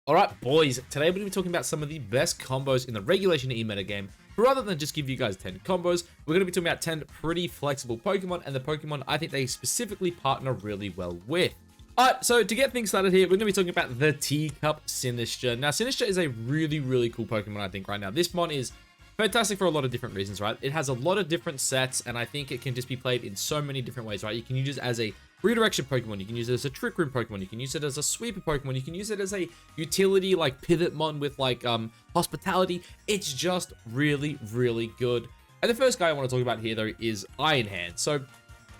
Alright boys, today we're going to be talking about some of the best combos in the Regulation E metagame. But rather than just give you guys 10 combos, we're going to be talking about 10 pretty flexible Pokemon and the Pokemon I think they specifically partner really well with. Alright, so to get things started here, we're going to be talking about the Teacup Sinister. Now Sinister is a really cool Pokemon I think right now. This mon is fantastic for a lot of different reasons, right? It has a lot of different sets and I think it can just be played in so many different ways, right? You can use it as a redirection Pokemon, you can use it as a Trick Room Pokemon, you can use it as a sweeper Pokemon, you can use it as a utility like pivot mon with like hospitality. It's just really good. And the first guy I want to talk about here though is Iron Hands. So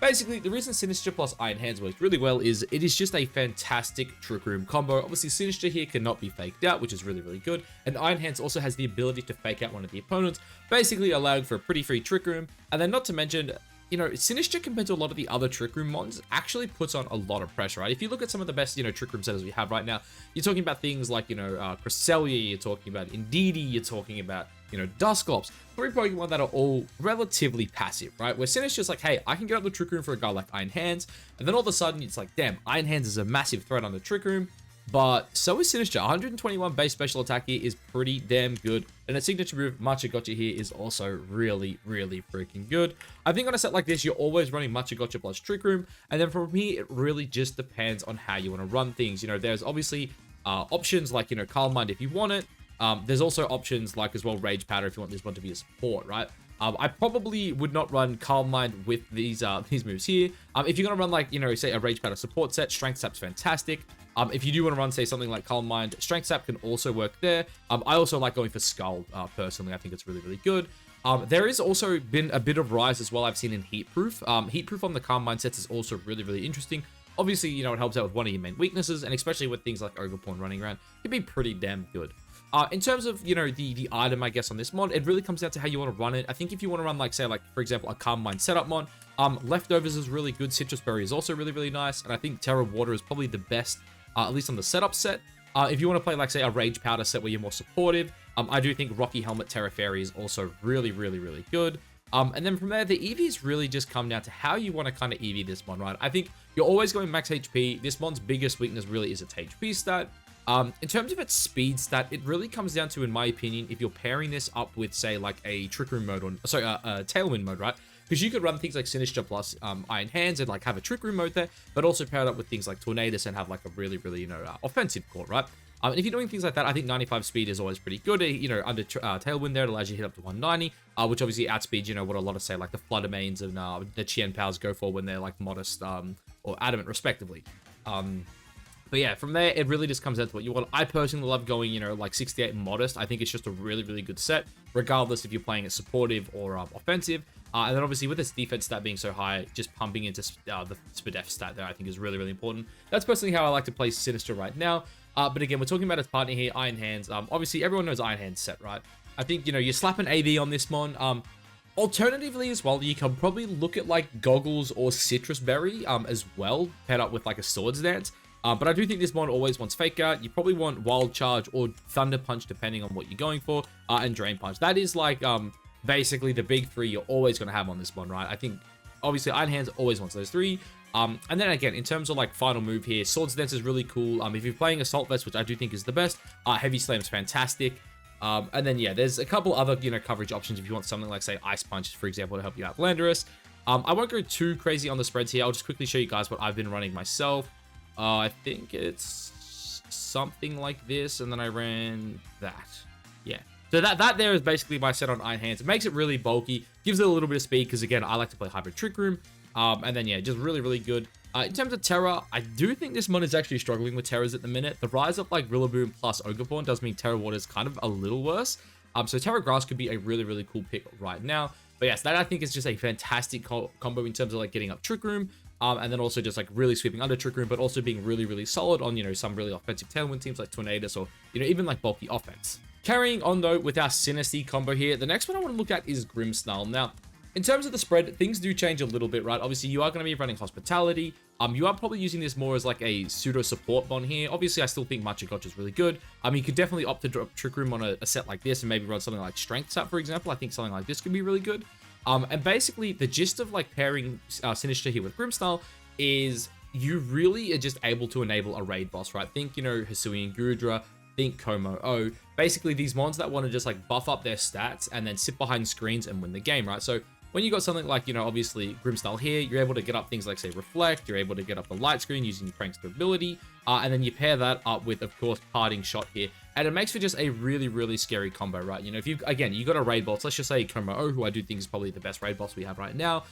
basically the reason Sinister plus Iron Hands works really well is it is just a fantastic Trick Room combo. Obviously Sinister here cannot be faked out, which is really good, and Iron Hands also has the ability to fake out one of the opponents, basically allowing for a pretty free Trick Room. And then not to mention, you know, Sinister compared to a lot of the other Trick Room mons actually puts on a lot of pressure, right? If you look at some of the best, you know, Trick Room setters we have right now, you're talking about things like, you know, Cresselia, you're talking about Indeedee, you're talking about, you know, Dusclops, three Pokemon that are all relatively passive, right? Where Sinister's like, hey, I can get up the Trick Room for a guy like Iron Hands, and then all of a sudden it's like, damn, Iron Hands is a massive threat on the Trick Room. But so is Sinister. 121 base special attack here is pretty damn good. And its signature move, Machagotcha here, is also really freaking good. I think on a set like this, you're always running Machagotcha plus Trick Room. And then from here, it really just depends on how you want to run things. You know, there's obviously options like, you know, Calm Mind if you want it. There's also options like as well Rage Powder if you want this one to be a support, right? I probably would not run Calm Mind with these moves here. If you're going to run like, you know, say a Rage Powder support set, Strength Sap's fantastic. If you do want to run, say, something like Calm Mind, Strength Sap can also work there. I also like going for Skull, personally. I think it's really good. There has also been a bit of rise as well I've seen in Heat Proof. Heat Proof on the Calm Mind sets is also really interesting. Obviously, you know, it helps out with one of your main weaknesses, and especially with things like Ogerpon running around, it can be pretty damn good. In terms of, you know, the item, I guess, on this mod, it really comes down to how you want to run it. I think if you want to run, like, say, like, for example, a Calm Mind setup mod, Leftovers is really good, Citrus Berry is also really nice, and I think Terra Water is probably the best, at least on the setup set. If you want to play, like, say, a Rage Powder set where you're more supportive, I do think Rocky Helmet Terra Fairy is also really good. And then from there, the EVs really just come down to how you want to kind of EV this mod, right? I think you're always going max HP. This mod's biggest weakness really is its HP stat. In terms of its speed stat, it really comes down to, in my opinion, if you're pairing this up with, say, like a Trick Room mode, or sorry, a Tailwind mode, right? Because you could run things like Sinister plus Iron Hands and like have a Trick Room mode there, but also pair it up with things like Tornadus and have like a really you know, offensive core, right? And if you're doing things like that, I think 95 speed is always pretty good. You know, under Tailwind there, it allows you to hit up to 190, which obviously outspeeds, you know, what a lot of, say, like the Fluttermanes and the Chien-Paos go for when they're like modest or adamant, respectively. But yeah, from there, it really just comes down to what you want. I personally love going, you know, like 68 modest. I think it's just a really good set, regardless if you're playing it supportive or offensive. And then obviously with its defense stat being so high, just pumping into the SPDEF stat there, I think is really important. That's personally how I like to play Sinister right now. But again, we're talking about its partner here, Iron Hands. Obviously, everyone knows Iron Hands set, right? I think, you know, you slap an AV on this mon. Alternatively as well, you can probably look at like Goggles or Citrus Berry as well, paired up with like a Swords Dance. But I do think this mon always wants Fake Out. You probably want Wild Charge or Thunder Punch, depending on what you're going for, and Drain Punch. That is like basically the big three you're always going to have on this mon, right? I think obviously Iron Hands always wants those three. And then again, in terms of like final move here, Swords Dance is really cool. If you're playing Assault Vest, which I do think is the best, Heavy Slam's fantastic. And then yeah, there's a couple other, you know, coverage options if you want something like, say, Ice Punch, for example, to help you out Landorus. I won't go too crazy on the spreads here. I'll just quickly show you guys what I've been running myself. I think it's something like this, and then I ran that. Yeah. So that there is basically my set on Iron Hands. It makes it really bulky, gives it a little bit of speed, because again, I like to play Hybrid Trick Room. And then yeah, just really good. In terms of Terra, I do think this mod is actually struggling with Terras at the minute. The rise of like Rillaboom plus Ogerpon does mean Terra Water is kind of a little worse. So Terra Grass could be a really cool pick right now. But yes, that I think is just a fantastic combo in terms of like getting up Trick Room. And then also just like really sweeping under Trick Room, but also being really solid on, you know, some really offensive Tailwind teams like Tornadus or, you know, even like bulky offense. Carrying on though with our Sinister combo here, the next one I want to look at is Grimmsnarl. Now, in terms of the spread, things do change a little bit, right? Obviously, you are going to be running Hospitality. You are probably using this more as like a pseudo support mon here. Obviously, I still think Machagotcha is really good. You could definitely opt to drop Trick Room on a set like this and maybe run something like Strength Sap, for example. I think something like this could be really good. And basically, the gist of like pairing Sinister here with Grimmsnarl is you really are just able to enable a raid boss, right? Think, you know, Hisuian Gudra, think Como-O. Basically, these mons that want to just like buff up their stats and then sit behind screens and win the game, right? So when you got something like, you know, obviously Grimmsnarl here, you're able to get up things like, say, Reflect, you're able to get up the light screen using your Prankster ability, and then you pair that up with, of course, Parting Shot here, and it makes for just a really, really scary combo, right? You know, if you, again, you got a raid boss, let's just say Como-O, who I do think is probably the best raid boss we have right now.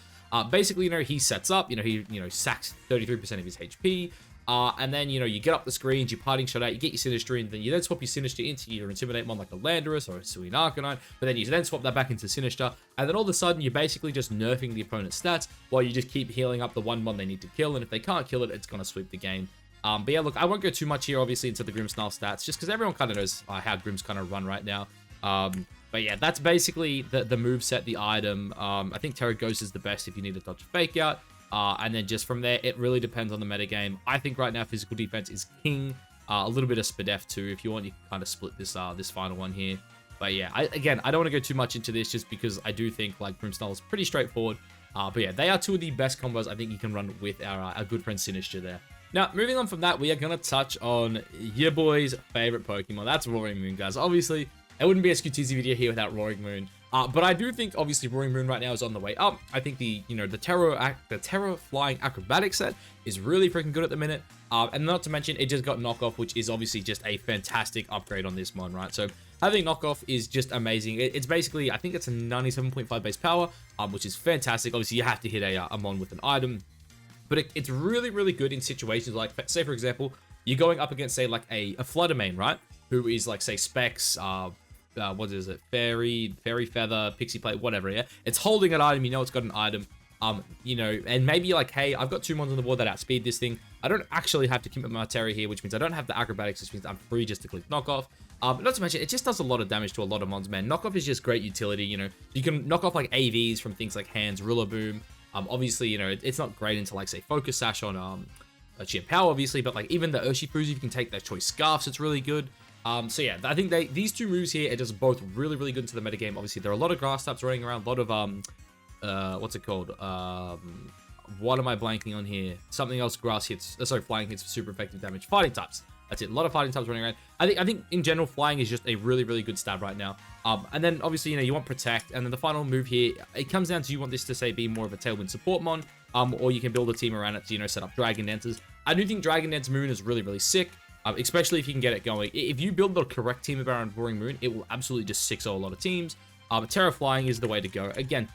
Basically, you know, he sets up, you know, he, you know, sacks 33% of his HP, and then, you know, you get up the screens, you Parting Shot out, you get your Sinister in, then you then swap your Sinister into your Intimidate mon like a Landorus or a Hisuian Arcanine, but then you then swap that back into Sinister, and then all of a sudden, you're basically just nerfing the opponent's stats while you just keep healing up the one mon they need to kill, and if they can't kill it, it's going to sweep the game. But yeah, look, I won't go too much here, obviously, into the Grimmsnarl stats, just because everyone kind of knows how Grimms kind of run right now. But yeah, that's basically the moveset, the item. I think Terra Ghost is the best if you need to dodge a Fake Out. And then just from there, it really depends on the metagame. I think right now physical defense is king. A little bit of Spadef too. If you want, you can kind of split this this final one here. But yeah, again, I don't want to go too much into this just because I do think like Grimmsnarl is pretty straightforward. But yeah, they are two of the best combos I think you can run with our good friend Sinister there. Now, moving on from that, we are going to touch on your boy's favorite Pokemon. That's Roaring Moon, guys. Obviously, it wouldn't be a Scutizzi video here without Roaring Moon. But I do think, obviously, Roaring Moon right now is on the way up. I think the Terra Flying Acrobatic set is really freaking good at the minute. And not to mention, it just got Knockoff, which is obviously just a fantastic upgrade on this mon, right? So having Knockoff is just amazing. It's basically, I think it's a 97.5 base power, which is fantastic. Obviously, you have to hit a mon with an item. But it's really, really good in situations like, say, for example, you're going up against, say, like a Fluttermane, right? Who is, like, say, Specs, what is it? Fairy Feather, Pixie Plate, whatever, yeah? It's holding an item, you know it's got an item, you know, and maybe you're like, hey, I've got two mons on the board that outspeed this thing. I don't actually have to commit my Terra here, which means I don't have the Acrobatics, which means I'm free just to click Knockoff. Not to mention, it just does a lot of damage to a lot of mons, man. Knockoff is just great utility, you know? You can knock off, like, AVs from things like Hands, Rillaboom. Obviously, you know, it's not great into, like, say, Focus Sash on Chien-Pao, obviously, but, like, even the Urshifus, if you can take their choice Scarfs, it's really good. So yeah, I think these two moves here are just both really, really good into the metagame. Obviously, there are a lot of grass types running around, a lot of, what's it called? What am I blanking on here? Something else grass hits, sorry, flying hits for super effective damage. Fighting types. That's it. A lot of fighting types running around. I think in general, flying is just a really, really good stab right now. And then obviously, you know, you want Protect, and then the final move here, it comes down to you want this to say be more of a Tailwind support mon, or you can build a team around it to, you know, set up Dragon Dances. I do think Dragon Dance Moon is really, really sick. Especially if you can get it going. If you build the correct team around Roaring Moon, it will absolutely just 6-0 a lot of teams. Terra Flying is the way to go. Again,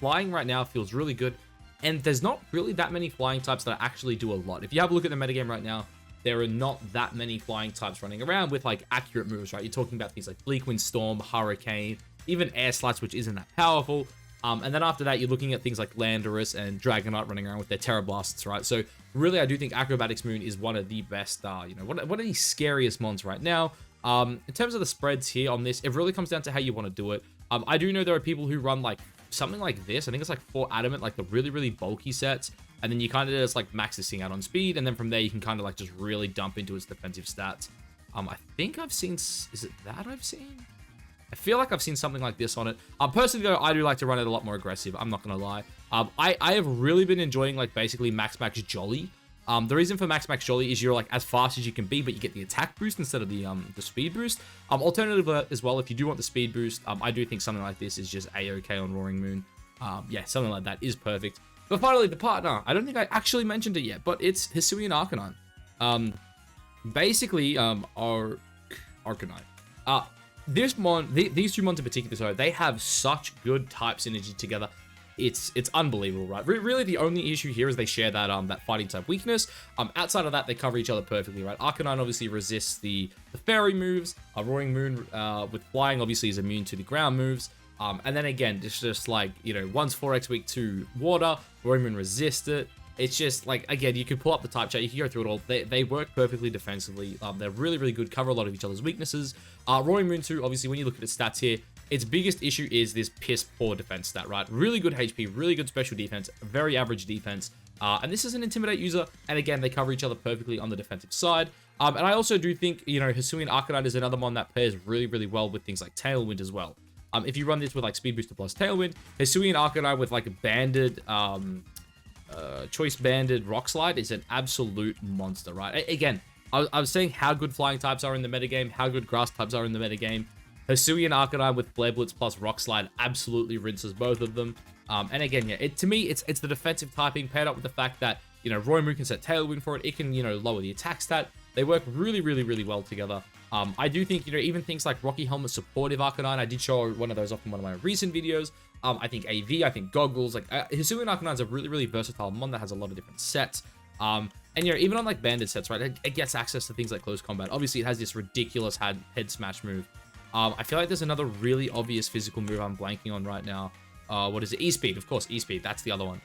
flying right now feels really good, and there's not really that many flying types that actually do a lot. If you have a look at the metagame right now, there are not that many flying types running around with like accurate moves, right? You're talking about things like Bleak Wind Storm, Hurricane, even Air Slash, which isn't that powerful. And then after that, you're looking at things like Landorus and Dragonite running around with their Terra Blasts, right? So really, I do think Acrobatics Moon is one of the best, you know, one of the scariest mons right now. In terms of the spreads here on this, it really comes down to how you want to do it. I do know there are people who run like something like this. I think it's like 4 Adamant, like the really, really bulky sets. And then you kind of just like max this thing out on speed. And then from there, you can kind of like just really dump into its defensive stats. I think I've seen, is it that I've seen? I feel like I've seen something like this on it. Personally, though, I do like to run it a lot more aggressive. I'm not going to lie. I have really been enjoying, like, basically Max Jolly. The reason for Max Jolly is you're, like, as fast as you can be, but you get the attack boost instead of the speed boost. Alternatively, as well, if you do want the speed boost, I do think something like this is just A-okay on Roaring Moon. Yeah, something like that is perfect. But finally, the partner. I don't think I actually mentioned it yet, but it's Hisuian Arcanine. Basically, Arcanine. This mon, these two mons in particular, so they have such good type synergy together. It's unbelievable, right? Really, the only issue here is they share that fighting type weakness. Outside of that, they cover each other perfectly, right? Arcanine obviously resists the fairy moves. Roaring Moon with flying obviously is immune to the ground moves. And then again, it's just like, you know, one's 4x weak to water. Roaring Moon resists it. It's just like, again, you can pull up the type chart, you can go through it all. They work perfectly defensively. They're really, really good, cover a lot of each other's weaknesses. Roaring Moon 2, obviously, when you look at its stats here, its biggest issue is this piss poor defense stat, right? Really good HP, really good special defense, very average defense. And this is an Intimidate user, and again, they cover each other perfectly on the defensive side. And I also do think, you know, Hisuian Arcanine is another one that pairs really, really well with things like Tailwind as well. If you run this with like Speed Booster plus Tailwind, Hisuian Arcanine with like a banded, choice banded Rock Slide is an absolute monster, right? Again, I was saying how good flying types are in the metagame, how good grass types are in the metagame. Hisuian Arcanine with Flare Blitz plus Rock Slide absolutely rinses both of them. And again, yeah, to me, it's the defensive typing paired up with the fact that, you know, Roimu can set Tailwind for it. It can, you know, lower the attack stat. They work really, really, really well together. I do think, you know, even things like Rocky Helmet supportive Arcanine, I did show one of those off in one of my recent videos. I think AV, I think Goggles, like Hisuian Arcanine is a really, really versatile mon that has a lot of different sets. And, you know, even on like banded sets, right, it gets access to things like close combat. Obviously, it has this ridiculous head smash move. I feel like there's another really obvious physical move I'm blanking on right now. What is it? E-Speed, of course, E-Speed, that's the other one.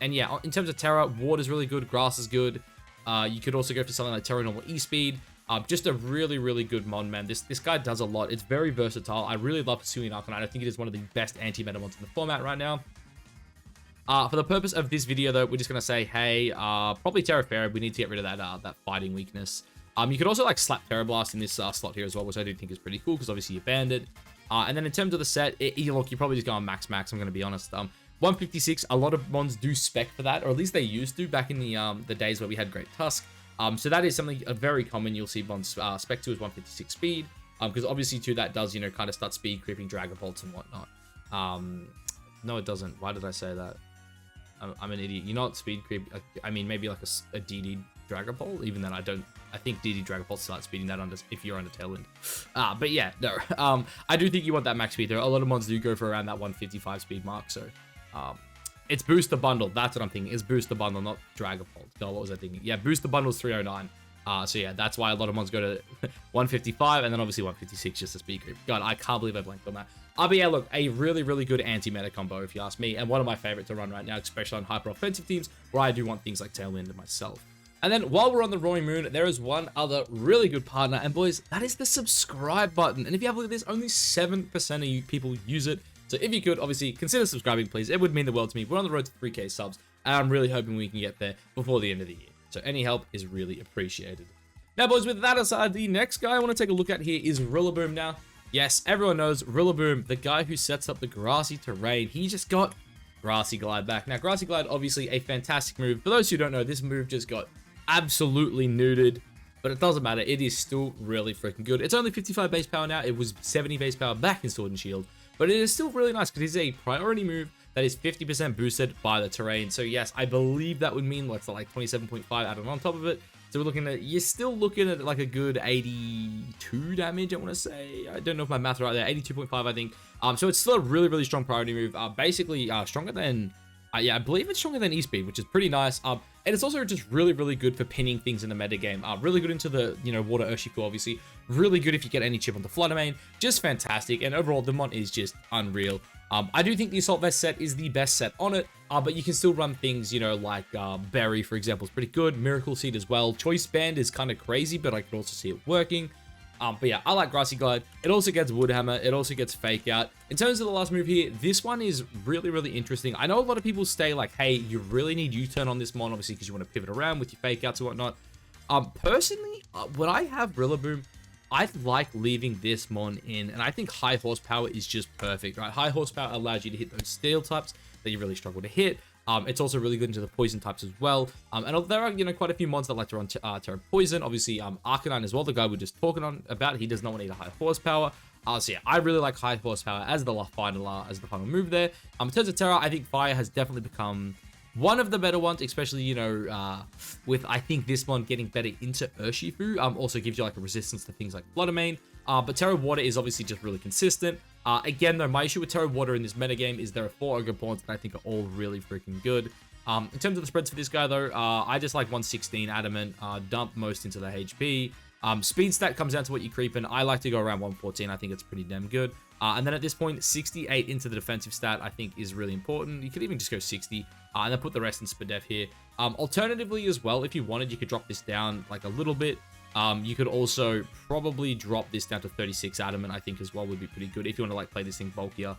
And yeah, in terms of Terra, Water's really good, Grass is good. You could also go for something like Terra Normal E-Speed. Just a really, really good mon, man. This guy does a lot. It's very versatile. I really love Hisuian Arcanine. I think it is one of the best anti-meta mons in the format right now. For the purpose of this video, though, we're just going to say, hey, probably Terra Fairy. We need to get rid of that fighting weakness. You could also, like, slap Terra Blast in this slot here as well, which I do think is pretty cool, because obviously you banned it. And then in terms of the set, look, you're probably just going max, I'm going to be honest. 156, a lot of mons do spec for that, or at least they used to back in the days where we had Great Tusk. So that is something very common you'll see mons spec to is 156 speed, because obviously too that does, you know, kind of start speed creeping Dragon Bolts and whatnot. No, it doesn't. Why did I say that? I'm an idiot. You're not speed creep. I mean, maybe like a DD Dragon Ball. Even then, I think DD Dragon Ball start speeding that under if you're under Tailwind. But yeah, no. I do think you want that max speed there. A lot of mons do go for around that 155 speed mark. So, it's Booster Bundle. That's what I'm thinking. It's Booster Bundle, not Dragon Ball. No, what was I thinking? Yeah, Booster Bundle is 309. So yeah, that's why a lot of mons go to 155 and then obviously 156 just a speed creep. God, I can't believe I blanked on that. But yeah, look, a really, really good anti-meta combo if you ask me, and one of my favorite to run right now, especially on hyper-offensive teams where I do want things like Tailwind myself. And then while we're on the Roaring Moon, there is one other really good partner, and boys, that is the subscribe button. And if you have a look at this, only 7% of you people use it. So if you could, obviously, consider subscribing, please. It would mean the world to me. We're on the road to 3K subs, and I'm really hoping we can get there before the end of the year. So any help is really appreciated. Now, boys, with that aside, the next guy I want to take a look at here is Rillaboom now. Yes, everyone knows Rillaboom, the guy who sets up the grassy terrain. He just got Grassy Glide back. Now, Grassy Glide, obviously a fantastic move. For those who don't know, this move just got absolutely neutered, but it doesn't matter. It is still really freaking good. It's only 55 base power now. It was 70 base power back in Sword and Shield, but it is still really nice because it's a priority move that is 50% boosted by the terrain. So yes, I believe that would mean what's like 27.5 added on top of it. So we're looking at, you're still looking at like a good 82 damage, I want to say. I don't know if my math's right there. 82.5, I think. So it's still a really, really strong priority move. Basically, stronger than, yeah, I believe it's stronger than E-Speed, which is pretty nice. And it's also just really, really good for pinning things in the metagame. Really good into the, you know, Water Urshifu, obviously. Really good if you get any chip on the Flutter Mane. Just fantastic. And overall, the mon is just unreal. I do think the Assault Vest set is the best set on it, but you can still run things, you know, like Berry, for example, is pretty good. Miracle Seed as well. Choice Band is kind of crazy, but I could also see it working. But yeah, I like Grassy Glide. It also gets Wood Hammer. It also gets Fake Out. In terms of the last move here, this one is really, really interesting. I know a lot of people say like, hey, you really need U-turn on this mon, obviously, because you want to pivot around with your Fake Outs and whatnot. Personally, when I have Rillaboom, I like leaving this mon in, and I think high horsepower is just perfect, right? High horsepower allows you to hit those steel types that you really struggle to hit. It's also really good into the poison types as well. And there are, you know, quite a few mons that like to run Terra Poison. Obviously, Arcanine as well, the guy we're just talking about, he does not need a high horsepower. So yeah, I really like high horsepower as the final move there. In terms of Terra, I think Fire has definitely become one of the better ones, especially, you know, with, I think, this one getting better into Urshifu. Also gives you, like, a resistance to things like Flutter Mane. But Terra Water is obviously just really consistent. Again, though, my issue with Terra Water in this metagame is there are 4 Ogerpons that I think are all really freaking good. In terms of the spreads for this guy, though, I just like 116 Adamant, dump most into the HP. Speed stat comes down to what you creep in. I like to go around 114. I think it's pretty damn good. And then at this point, 68 into the defensive stat, I think is really important. You could even just go 60 and then put the rest in Spadef here. Alternatively as well, if you wanted, you could drop this down like a little bit. You could also probably drop this down to 36 Adamant, I think as well would be pretty good if you want to like play this thing bulkier.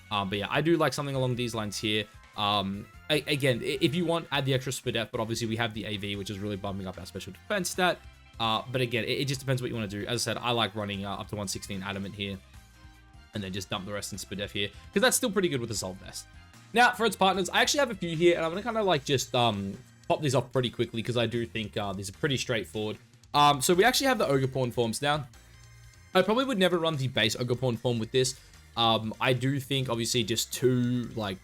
But yeah, I do like something along these lines here. Again, if you want, add the extra Spadef, but obviously we have the AV, which is really bumping up our special defense stat. But again, it just depends what you want to do. As I said, I like running up to 116 Adamant here, and then just dump the rest in Spadef here, because that's still pretty good with the Assault Vest. Now, for its partners, I actually have a few here, and I'm going to kind of like just pop these off pretty quickly, because I do think these are pretty straightforward. So we actually have the Ogerpon forms now. I probably would never run the base Ogerpon form with this. I do think, obviously, just two, like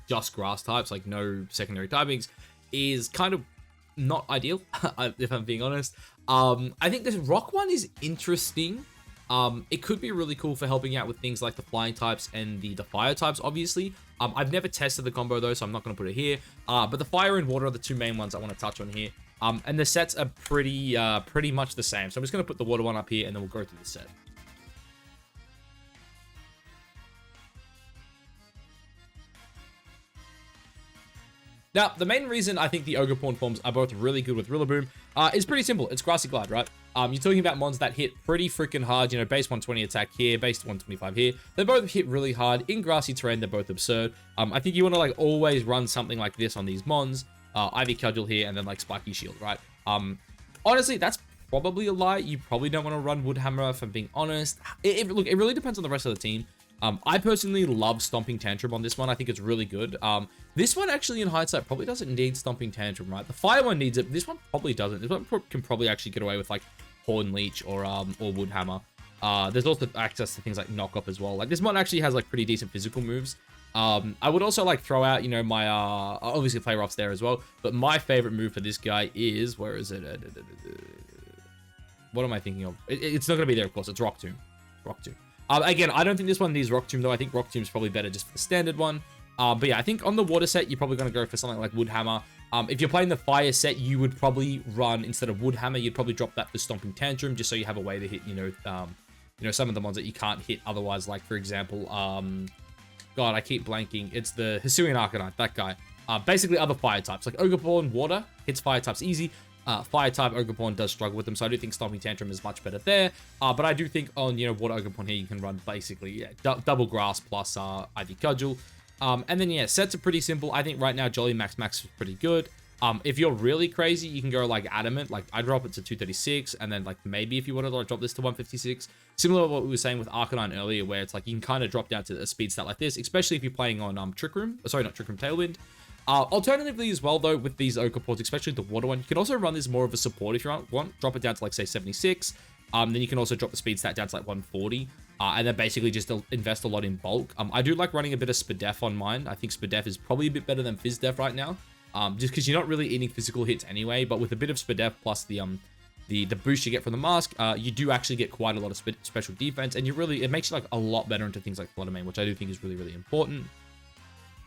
just grass types, like no secondary typings, is kind of not ideal, if I'm being honest. I think this rock one is interesting. It could be really cool for helping out with things like the flying types and the fire types, obviously. I've never tested the combo though, so I'm not going to put it here. But the fire and water are the two main ones I want to touch on here. And the sets are pretty much the same. So I'm just going to put the water one up here, and then we'll go through the set. Now, the main reason I think the Ogerpon forms are both really good with Rillaboom is pretty simple. It's Grassy Glide, right? You're talking about mons that hit pretty freaking hard. You know, base 120 attack here, base 125 here. They both hit really hard. In grassy terrain, they're both absurd. I think you want to, like, always run something like this on these mons. Ivy Cudgel here, and then, like, Spiky Shield, right? Honestly, that's probably a lie. You probably don't want to run Wood Hammer, if I'm being honest. Look, it really depends on the rest of the team. I personally love Stomping Tantrum on this one. I think it's really good. This one actually, in hindsight, probably doesn't need Stomping Tantrum, right? The fire one needs it. This one probably doesn't. This one can probably actually get away with, like, Horn Leech or Wood Hammer. There's also access to things like Knock Up as well. Like, this one actually has, like, pretty decent physical moves. I would also, like, throw out, you know, my, obviously Play Rough's there as well. But my favorite move for this guy is, where is it? What am I thinking of? It's not going to be there, of course. It's Rock Tomb. Rock Tomb. Again, I don't think this one needs Rock Tomb, though. I think Rock Tomb is probably better just for the standard one. But yeah, I think on the water set, you're probably going to go for something like Wood Hammer. If you're playing the fire set, you would probably run, instead of Wood Hammer, you'd probably drop that for Stomping Tantrum, just so you have a way to hit, you know, some of the ones that you can't hit otherwise. Like, for example, God, I keep blanking. It's the Hisuian Arcanine, that guy. Basically, other fire types. Like, Ogerpon, water, hits fire types easy. Fire type Ogerpon does struggle with them, so I do think Stomping Tantrum is much better there. But I do think on, you know, water Ogerpon here, you can run basically, yeah, double grass plus Ivy Cudgel. And then, yeah, sets are pretty simple. I think right now, Jolly Max is pretty good. If you're really crazy, you can go like Adamant. Like, I drop it to 236, and then, like, maybe if you want to, like, drop this to 156. Similar to what we were saying with Arcanine earlier, where it's like you can kind of drop down to a speed stat like this, especially if you're playing on Trick Room. Sorry, not Trick Room, Tailwind. Alternatively as well, though, with these Ogerpons, especially the water one, you can also run this more of a support if you want. Drop it down to, like, say, 76. Then you can also drop the speed stat down to, like, 140. And then basically just invest a lot in bulk. I do like running a bit of Spadef on mine. I think Spadef is probably a bit better than Fizdef right now. Just because you're not really eating physical hits anyway. But with a bit of Spadef plus the boost you get from the mask, you do actually get quite a lot of special defense. And it makes you, like, a lot better into things like Flutter Mane, which I do think is really, really important.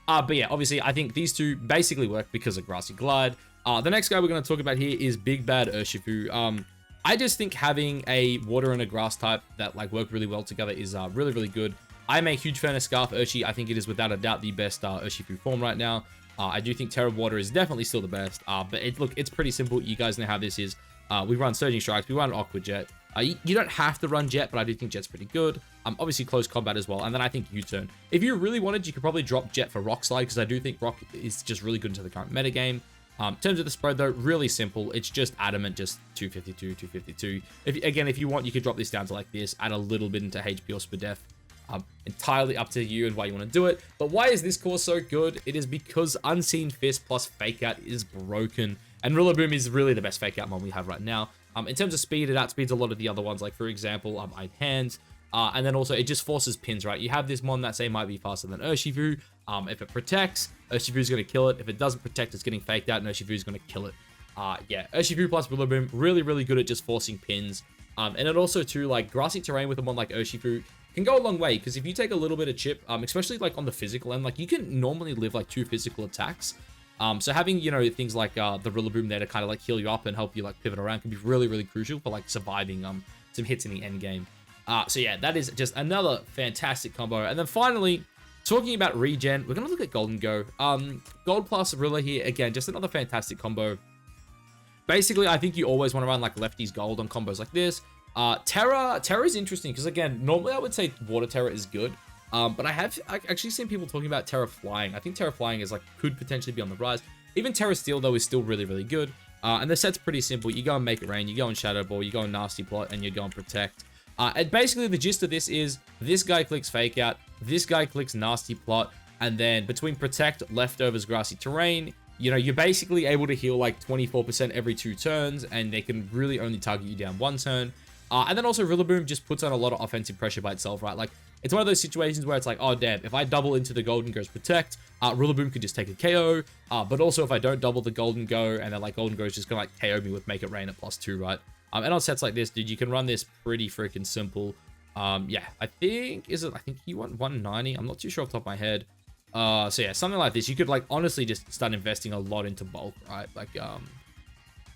But yeah, obviously, I think these two basically work because of Grassy Glide. The next guy we're going to talk about here is Big Bad Urshifu. I just think having a water and a grass type that, like, work really well together is really, really good. I'm a huge fan of Scarf Urshi. I think it is without a doubt the best Urshifu form right now. I do think Terra Water is definitely still the best. But look, it's pretty simple. You guys know how this is. We run Surging Strikes. We run Aqua Jet. You don't have to run Jet, but I do think Jet's pretty good. Obviously, Close Combat as well. And then I think U-Turn. If you really wanted, you could probably drop Jet for Rock Slide, because I do think Rock is just really good into the current metagame. In terms of the spread, though, really simple. It's just Adamant, just 252, 252. If you want, you could drop this down to like this, add a little bit into HP or Spadef. Entirely up to you and why you want to do it. But why is this core so good? It is because Unseen Fist plus Fake Out is broken. And Rillaboom is really the best Fake Out one we have right now. In terms of speed, it outspeeds a lot of the other ones. Like, for example, Iron Hands. And then also, it just forces pins, right? You have this mon that, say, might be faster than Urshifu. If it protects, Urshifu is going to kill it. If it doesn't protect, it's getting faked out, and Urshifu is going to kill it. Yeah, Urshifu plus Rillaboom, really, really good at just forcing pins. And it also, too, like, grassy terrain with a mon like Urshifu can go a long way, because if you take a little bit of chip, especially, like, on the physical end, like, you can normally live, like, 2 physical attacks. So having, you know, things like the Rillaboom there to kind of, like, heal you up and help you, like, pivot around can be really, really crucial for, like, surviving some hits in the end game. So yeah, that is just another fantastic combo. And then finally, talking about regen, we're going to look at Gholdengo. Gold plus Rilla here, again, just another fantastic combo. Basically, I think you always want to run like lefties gold on combos like this. Terra is interesting because, again, normally I would say Water Terra is good. But I actually seen people talking about Terra Flying. I think Terra Flying is like could potentially be on the rise. Even Terra Steel, though, is still really, really good. And the set's pretty simple. You go and Make It Rain, you go and Shadow Ball, you go and Nasty Plot, and you go and Protect. And basically, the gist of this is this guy clicks Fake Out, this guy clicks Nasty Plot, and then between Protect, Leftovers, Grassy Terrain, you know, you're basically able to heal like 24% every 2 turns, and they can really only target you down 1 turn. And then also Rillaboom just puts on a lot of offensive pressure by itself, right? Like, it's one of those situations where it's like, oh damn, if I double into the Gholdengo's Protect, Rillaboom could just take a KO. But also if I don't double the Gholdengo, and then like Gholdengo's just gonna like KO me with Make It Rain at +2, right? And on sets like this, dude, you can run this pretty freaking simple. Yeah, I think he went 190. I'm not too sure off the top of my head. So yeah, something like this, you could like honestly just start investing a lot into bulk, right? Like,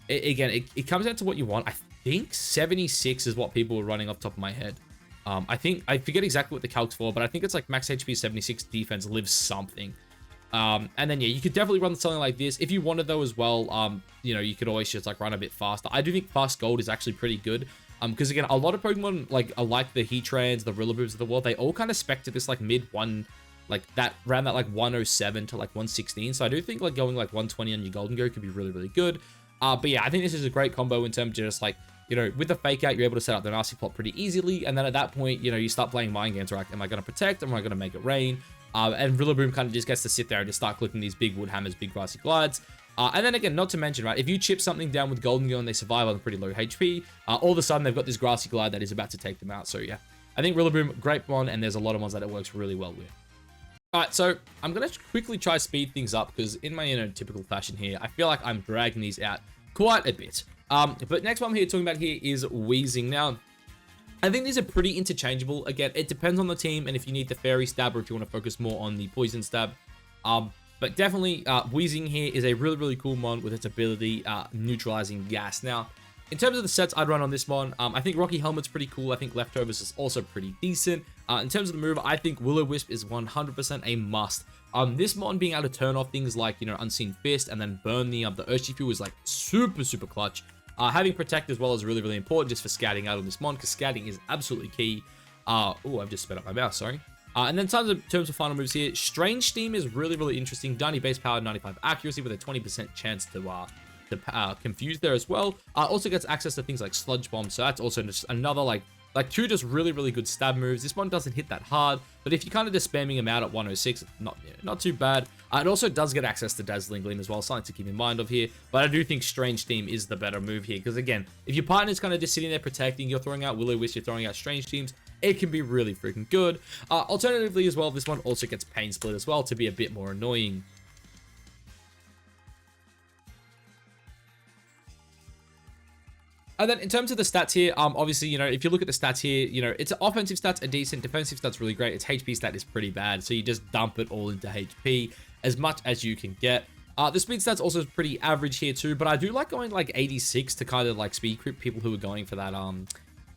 it comes down to what you want. I think 76 is what people were running off the top of my head. I forget exactly what the calc's for, but I think it's like max HP 76, defense lives something. And then yeah, you could definitely run something like this. If you wanted though as well, you know, you could always just like run a bit faster. I do think fast gold is actually pretty good. Because again, a lot of Pokemon like the Heatrans, the Rillabooms of the world, they all kind of spec to this like mid one, like that around that like 107 to like 116. So I do think like going like 120 on your Gholdengo could be really, really good. But yeah, I think this is a great combo in terms of just like, you know, with the fake out, you're able to set up the nasty plot pretty easily. And then at that point, you know, you start playing mind games, right? Am I going to protect? Am I going to make it rain? And Rillaboom kind of just gets to sit there and just start clicking these big wood hammers, big grassy glides. And then again, not to mention, right, if you chip something down with Gholdengo and they survive on pretty low HP, all of a sudden they've got this grassy glide that is about to take them out. So yeah, I think Rillaboom, great one, and there's a lot of ones that it works really well with. Alright, so I'm going to quickly try to speed things up because in my, you know, typical fashion here, I feel like I'm dragging these out quite a bit. But next one I'm here talking about here is Weezing. Now, I think these are pretty interchangeable. Again, it depends on the team and if you need the Fairy Stab or if you want to focus more on the Poison Stab. But definitely, Weezing here is a really, really cool mon with its ability neutralizing gas. Now, in terms of the sets I'd run on this mon, I think Rocky Helmet's pretty cool. I think Leftovers is also pretty decent. In terms of the move, I think Will-O-Wisp is 100% a must. This mon being able to turn off things like, you know, Unseen Fist and then burn the Urshifu is like super, super clutch. Having Protect as well is really, really important just for scouting out on this mon because scouting is absolutely key. Oh, I've just sped up my mouse, sorry. And then in terms of final moves here, Strange Steam is really, really interesting. 90 base power, 95 accuracy with a 20% chance to confuse there as well. Also gets access to things like Sludge Bomb, so that's also just another like two just really, really good stab moves. This one doesn't hit that hard, but if you're kind of just spamming him out at 106, not too bad. It also does get access to Dazzling Gleam as well, something to keep in mind of here. But I do think Strange Steam is the better move here, because again, if your partner's kind of just sitting there protecting, you're throwing out Will-O-Wisp, you're throwing out Strange Steams, it can be really freaking good. Alternatively as well, this one also gets Pain Split as well to be a bit more annoying. And then in terms of the stats here, obviously, you know, if you look at the stats here, you know, its offensive stats are decent, defensive stats really great, its HP stat is pretty bad, so you just dump it all into HP as much as you can get. The speed stats also is pretty average here too, but I do like going like 86 to kind of like speed creep people who are going for that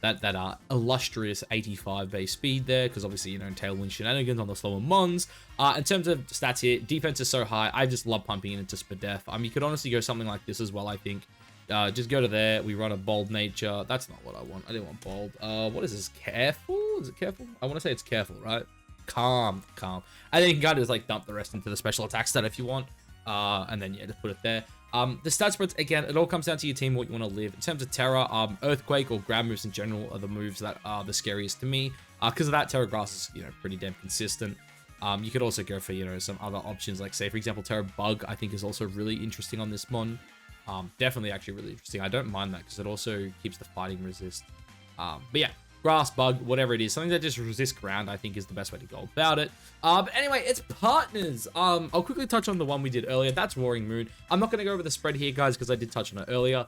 that illustrious 85 base speed there, because obviously, you know, Tailwind shenanigans on the slower mons. In terms of stats here, defense is so high, I just love pumping it into Spadef. You could honestly go something like this as well, I think. Just go to there, we run a Bold Nature. That's not what I want. I didn't want Bold. What is this? Careful? Is it Careful? I want to say it's Careful, right? Calm. And then you can kind of just like dump the rest into the special attack stat if you want. And then yeah, just put it there. The stat spreads, again, it all comes down to your team, what you want to live. In terms of Terra, Earthquake or grab moves in general are the moves that are the scariest to me. Because of that, Terra Grass is, you know, pretty damn consistent. You could also go for, you know, some other options, like say, for example, Terra Bug, I think is also really interesting on this mon. Definitely actually really interesting. I don't mind that because it also keeps the fighting resist. But yeah, grass, bug, whatever it is, something that just resists ground, I think is the best way to go about it. But anyway, it's partners. I'll quickly touch on the one we did earlier. That's Roaring Moon. I'm not going to go over the spread here, guys, because I did touch on it earlier.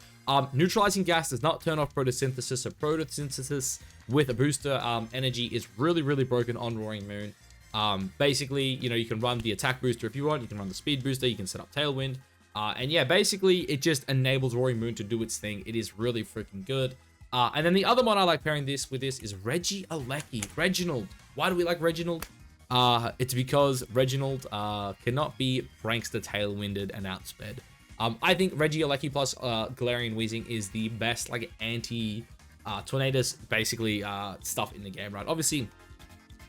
Neutralizing gas does not turn off photosynthesis, so photosynthesis with a booster energy is really, really broken on Roaring Moon. Basically, you know, you can run the attack booster if you want. You can run the speed booster. You can set up Tailwind. And yeah, basically, it just enables Roaring Moon to do its thing. It is really freaking good. And then the other one I like pairing this with this is Reginald. Why do we like Reginald? It's because Reginald cannot be prankster tailwinded and outsped. I think Regieleki plus Galarian Weezing is the best like anti Tornadus basically stuff in the game, right? Obviously,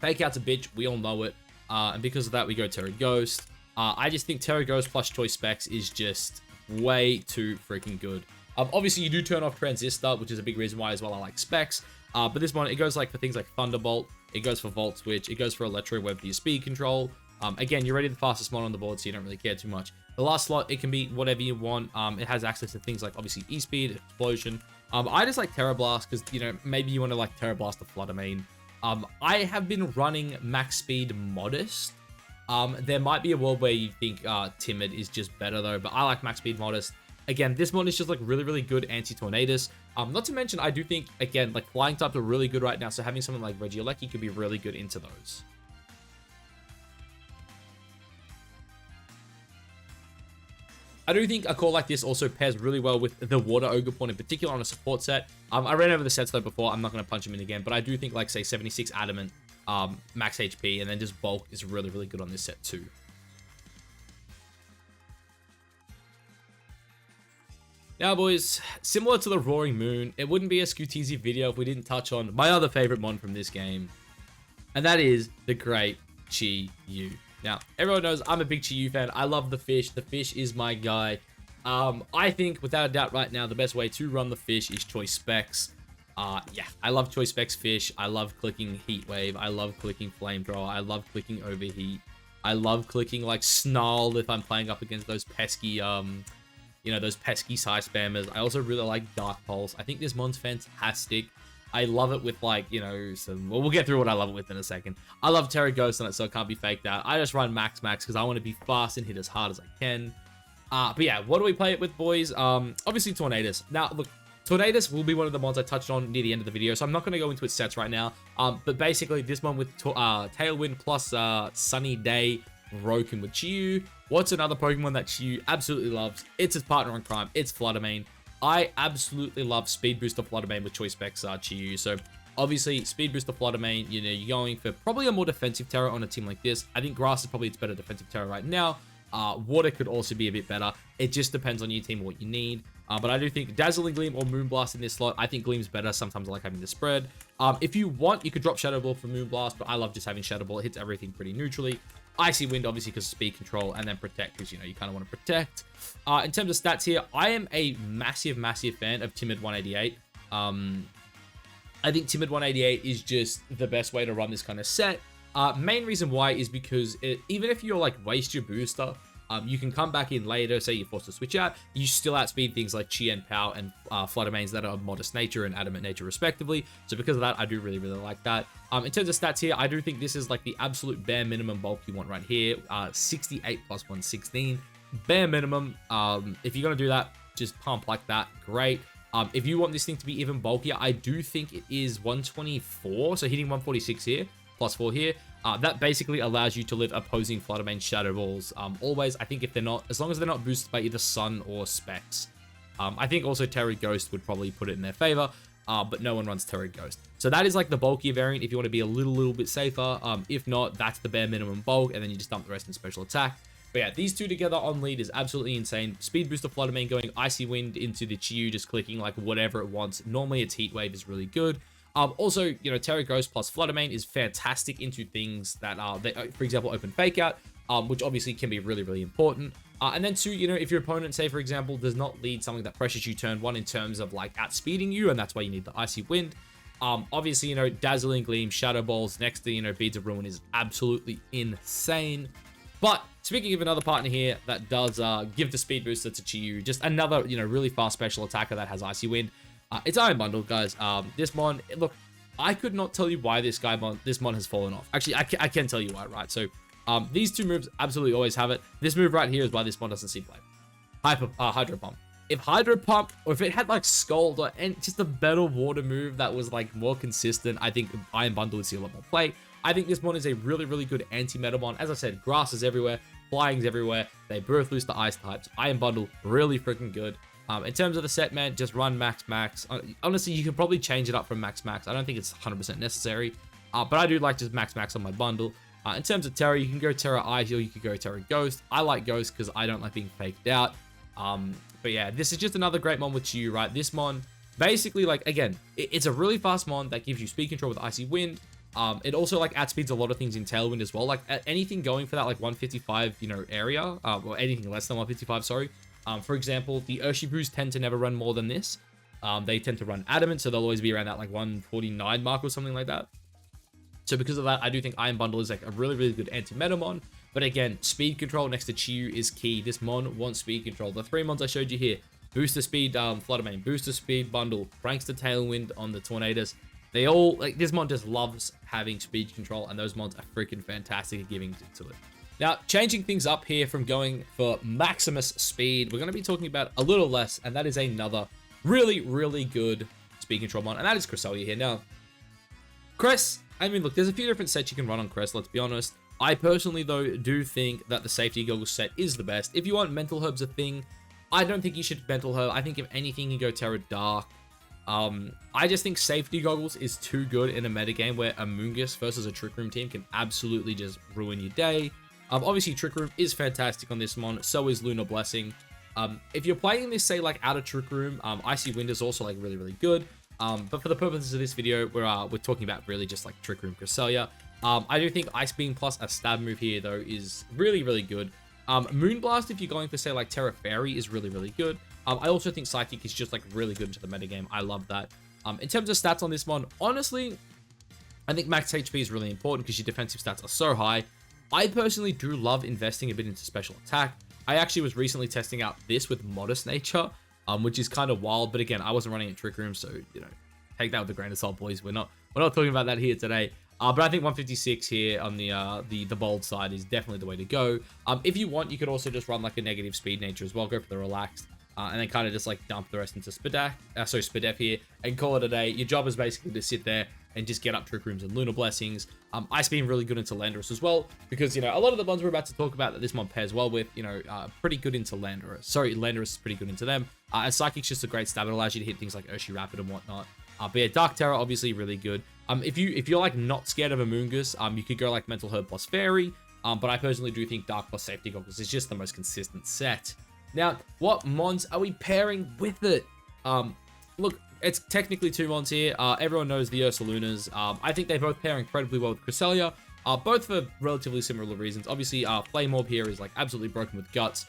Fake Out's a bitch. We all know it. And because of that, we go Terra Ghost. I just think Terra Ghost plus Choice Specs is just way too freaking good. Obviously, you do turn off Transistor, which is a big reason why as well I like Specs. But this one, it goes like for things like Thunderbolt. It goes for Volt Switch. It goes for Electro Web for your speed control. Again, you're already the fastest mon on the board, so you don't really care too much. The last slot, it can be whatever you want. It has access to things like obviously E-Speed, Explosion. I just like Terra Blast because, you know, maybe you want to like Terra Blast the Flutter Mane. I have been running max speed Modest. There might be a world where you think Timid is just better though, but I like max speed Modest. Again, this one is just like really, really good anti-Tornadus. Not to mention, I do think, again, like flying types are really good right now, so having something like Regieleki could be really good into those. I do think a call like this also pairs really well with the Water Ogerpon in particular on a support set. I ran over the sets though before. I'm not going to punch him in again, but I do think like, say, 76 Adamant, max HP, and then just Bulk is really, really good on this set too. Now, boys, similar to the Roaring Moon, it wouldn't be a Scooteasy video if we didn't touch on my other favorite mon from this game, and that is the great Chi-Yu. Now, everyone knows I'm a big Chi-Yu fan. I love the fish. The fish is my guy. I think, without a doubt right now, the best way to run the fish is Choice Specs. Yeah, I love Choice Specs fish. I love clicking Heat Wave. I love clicking Flamethrower. I love clicking Overheat. I love clicking, like, Snarl if I'm playing up against those pesky, you know, those pesky Psy spammers. I also really like Dark Pulse. I think this mon's fantastic. I love it with, like, you know, some... Well, we'll get through what I love it with in a second. I love Terra Ghost on it, so it can't be faked out. I just run max because I want to be fast and hit as hard as I can. But yeah, what do we play it with, boys? Obviously, Tornadus. Now, look, Tornadus will be one of the mods I touched on near the end of the video, so I'm not going to go into its sets right now. But basically, this one with Tailwind plus Sunny Day broken with Chi-Yu. What's another Pokemon that Chi-Yu absolutely loves? It's his partner in crime. It's Flutter Mane. I absolutely love Speed Booster Flutter Mane with Choice Specs Chi-Yu. So obviously, Speed Booster Flutter Mane, you know, you're going for probably a more defensive Terra on a team like this. I think Grass is probably its better defensive Terra right now. Water could also be a bit better. It just depends on your team what you need. But I do think Dazzling Gleam or Moonblast in this slot. I think Gleam's better. Sometimes I like having the spread. If you want, you could drop Shadow Ball for Moonblast, but I love just having Shadow Ball. It hits everything pretty neutrally. Icy Wind, obviously, because of speed control, and then Protect, because, you know, you kind of want to protect. In terms of stats here, I am a massive fan of Timid 188. I think Timid 188 is just the best way to run this kind of set. Main reason why is because even if you're, like, waste your booster, you can come back in later, say you're forced to switch out, you still outspeed things like Chien-Pao and Flutter Manes that are of Modest nature and Adamant nature respectively. So because of that, I do really like that. In terms of stats here, I do think this is like the absolute bare minimum bulk you want right here. 68 plus 116. Bare minimum. If you're going to do that, just pump like that. Great. If you want this thing to be even bulkier, I do think it is 124. So hitting 146 here, plus 4 here. That basically allows you to live opposing Flutter Mane Shadow Balls. Always, I think if they're not, as long as they're not boosted by either Sun or Specs. I think also Terra Ghost would probably put it in their favor, but no one runs Terra Ghost. So that is like the bulkier variant if you want to be a little bit safer. If not, that's the bare minimum bulk, and then you just dump the rest in special attack. But yeah, these two together on lead is absolutely insane. Speed Booster Flutter Mane going Icy Wind into the Chi-Yu, just clicking like whatever it wants. Normally its Heat Wave is really good. Also, you know, Terra Ghost plus Flutter Mane is fantastic into things that are, for example, open Fake Out, which obviously can be really important. And then two, you know, if your opponent, say, for example, does not lead something that pressures you turn one in terms of, like, outspeeding you, and that's why you need the Icy Wind. Obviously, you know, Dazzling Gleam, Shadow Balls, next to, you know, Beads of Ruin is absolutely insane. But speaking of another partner here that does give the speed booster to Chi-Yu, just another, you know, really fast special attacker that has Icy Wind. It's Iron Bundle, guys. This mon, look, I could not tell you why this mon has fallen off. Actually, I can tell you why, right? So, these two moves absolutely always have it. This move right here is why this mon doesn't see play. Hydro Pump. If Hydro Pump, or if it had like Scald or just a better water move that was like more consistent, I think Iron Bundle would see a lot more play. I think this mon is a really good anti-meta mon. As I said, grass is everywhere, flying's everywhere. They both lose the ice types. Iron Bundle, really freaking good. In terms of the set, man, just run max. Honestly, you can probably change it up from max. I don't think it's 100% necessary, but I do like just max on my bundle. In terms of Terra, you can go Terra Ice, or you could go Terra Ghost. I like Ghost because I don't like being faked out. But yeah, this is just another great mon with Chi-Yu, right? This mon, basically, like, again, it's a really fast mon that gives you speed control with Icy Wind. It also, like, outspeeds a lot of things in Tailwind as well. Like, anything going for that, like, 155, you know, area, or anything less than 155, sorry. For example, the Urshifus tend to never run more than this. They tend to run Adamant, so they'll always be around that, like, 149 mark or something like that. So because of that, I do think Iron Bundle is, like, a really good anti-meta mon. But again, speed control next to Chiyu is key. This mon wants speed control. The 3 mons I showed you here, booster speed Fluttermane, booster speed bundle, Prankster Tailwind on the Tornadus. They all, like, this mon just loves having speed control, and those mons are freaking fantastic at giving to it. Now, changing things up here from going for Maximus speed, we're going to be talking about a little less, and that is another really, really good speed control mon, and that is Cresselia here. Now, Cress, I mean, look, there's a few different sets you can run on Cress, let's be honest. I personally, though, do think that the Safety Goggles set is the best. If you want Mental Herb's a thing, I don't think you should Mental Herb. I think if anything, you go Terra Dark. I just think Safety Goggles is too good in a metagame where a Mungus versus a Trick Room team can absolutely just ruin your day. Obviously, Trick Room is fantastic on this mon, so is Lunar Blessing. If you're playing this, say, like, out of Trick Room, Icy Wind is also, like, really, really good. But for the purposes of this video, we're talking about really just, like, Trick Room Cresselia. I do think Ice Beam plus a stab move here, though, is really, really good. Moonblast, if you're going for, say, like, Terra Fairy, is really, really good. I also think Psychic is just, like, really good into the metagame. I love that. In terms of stats on this mon, honestly, I think max HP is really important because your defensive stats are so high. I personally do love investing a bit into special attack. I actually was recently testing out this with Modest Nature, which is kind of wild. But again, I wasn't running in Trick Room, so, you know, take that with a grain of salt, boys. We're not talking about that here today. But I think 156 here on the bold side is definitely the way to go. If you want, you could also just run like a negative speed nature as well. Go for the relaxed, and then kind of just like dump the rest into Spadef here and call it a day. Your job is basically to sit there and just get up Trick Rooms and Lunar Blessings. Ice Beam really good into Landorus as well, because, you know, a lot of the ones we're about to talk about that this mod pairs well with, you know, pretty good into Landorus. Sorry, Landorus is pretty good into them. And Psychic's just a great stab. It allows you to hit things like Urshifu and whatnot. But yeah, Dark Terror, obviously really good. If you're like not scared of a Moongus, you could go like Mental Herb plus Fairy. But I personally do think Dark plus Safety Goggles is just the most consistent set. Now, what mons are we pairing with it? Look, it's technically 2 mons here. Everyone knows the Ursalunas. I think they both pair incredibly well with Cresselia. Both for relatively similar reasons. Obviously, Flame Orb here is like absolutely broken with guts.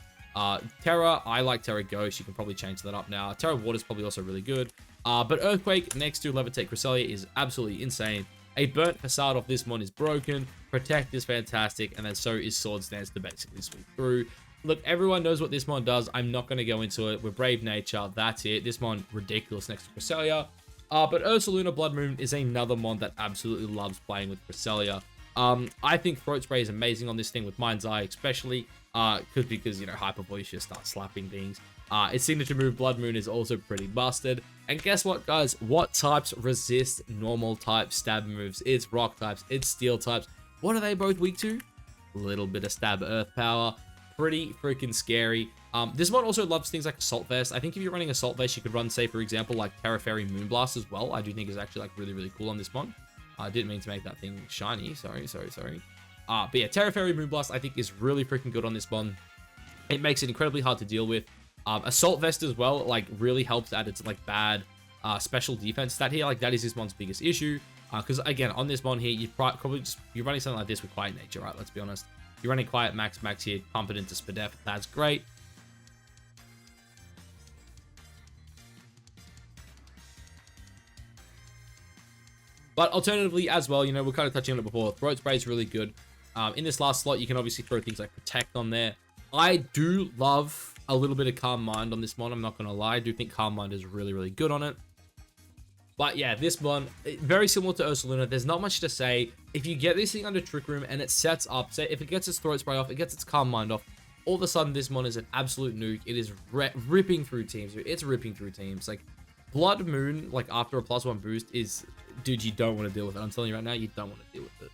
Terra, I like Terra Ghost. You can probably change that up now. Terra Water is probably also really good. But Earthquake next to Levitate Cresselia is absolutely insane. A Burnt Facade off this mon is broken. Protect is fantastic. And then so is Sword Stance to basically sweep through. Look, everyone knows what this mon does. I'm not going to go into it. We're Brave Nature. That's it. This mon, ridiculous next to Cresselia. But Ursaluna Blood Moon is another mon that absolutely loves playing with Cresselia. I think Throat Spray is amazing on this thing with Mind's Eye, especially because, you know, Hyper Voice just starts slapping things. Its signature move, Blood Moon, is also pretty busted. And guess what, guys? What types resist normal type stab moves? It's rock types. It's steel types. What are they both weak to? A little bit of stab earth power. Pretty freaking scary. This one also loves things like Assault Vest. I think if you're running Assault Vest, you could run, say, for example, like Terra Fairy Moonblast as well. I do think is actually like really, really cool on this one. I didn't mean to make that thing shiny. Sorry. But yeah, Terra Fairy Moonblast I think is really freaking good on this one. It makes it incredibly hard to deal with. Assault Vest as well, like, really helps add its like bad special defense stat here. Like, that is this mon's biggest issue. Because again, on this mon here, you're running something like this with Quiet Nature, right? Let's be honest. You're running Quiet Max here, pump it into Spadef. That's great. But alternatively as well, you know, we're kind of touching on it before. Throat Spray is really good. In this last slot, you can obviously throw things like Protect on there. I do love a little bit of Calm Mind on this mon. I'm not going to lie. I do think Calm Mind is really, really good on it. But yeah, this one, very similar to Ursaluna. There's not much to say. If you get this thing under Trick Room and it sets up, say, if it gets its Throat Spray off, it gets its Calm Mind off, all of a sudden this mon is an absolute nuke. It is ripping through teams. It's ripping through teams. Like, Blood Moon, like, after a +1 boost is, dude, you don't want to deal with it. I'm telling you right now, you don't want to deal with it.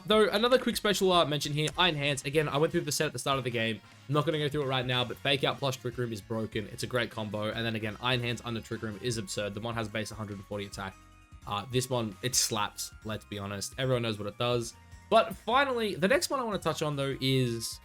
Though, another quick special mention here, Iron Hands. Again, I went through the set at the start of the game. I'm not going to go through it right now, but Fake Out plus Trick Room is broken. It's a great combo. And then again, Iron Hands under Trick Room is absurd. The mon has base 140 attack. This one, it slaps, let's be honest. Everyone knows what it does. But finally, the next one I want to touch on, though, is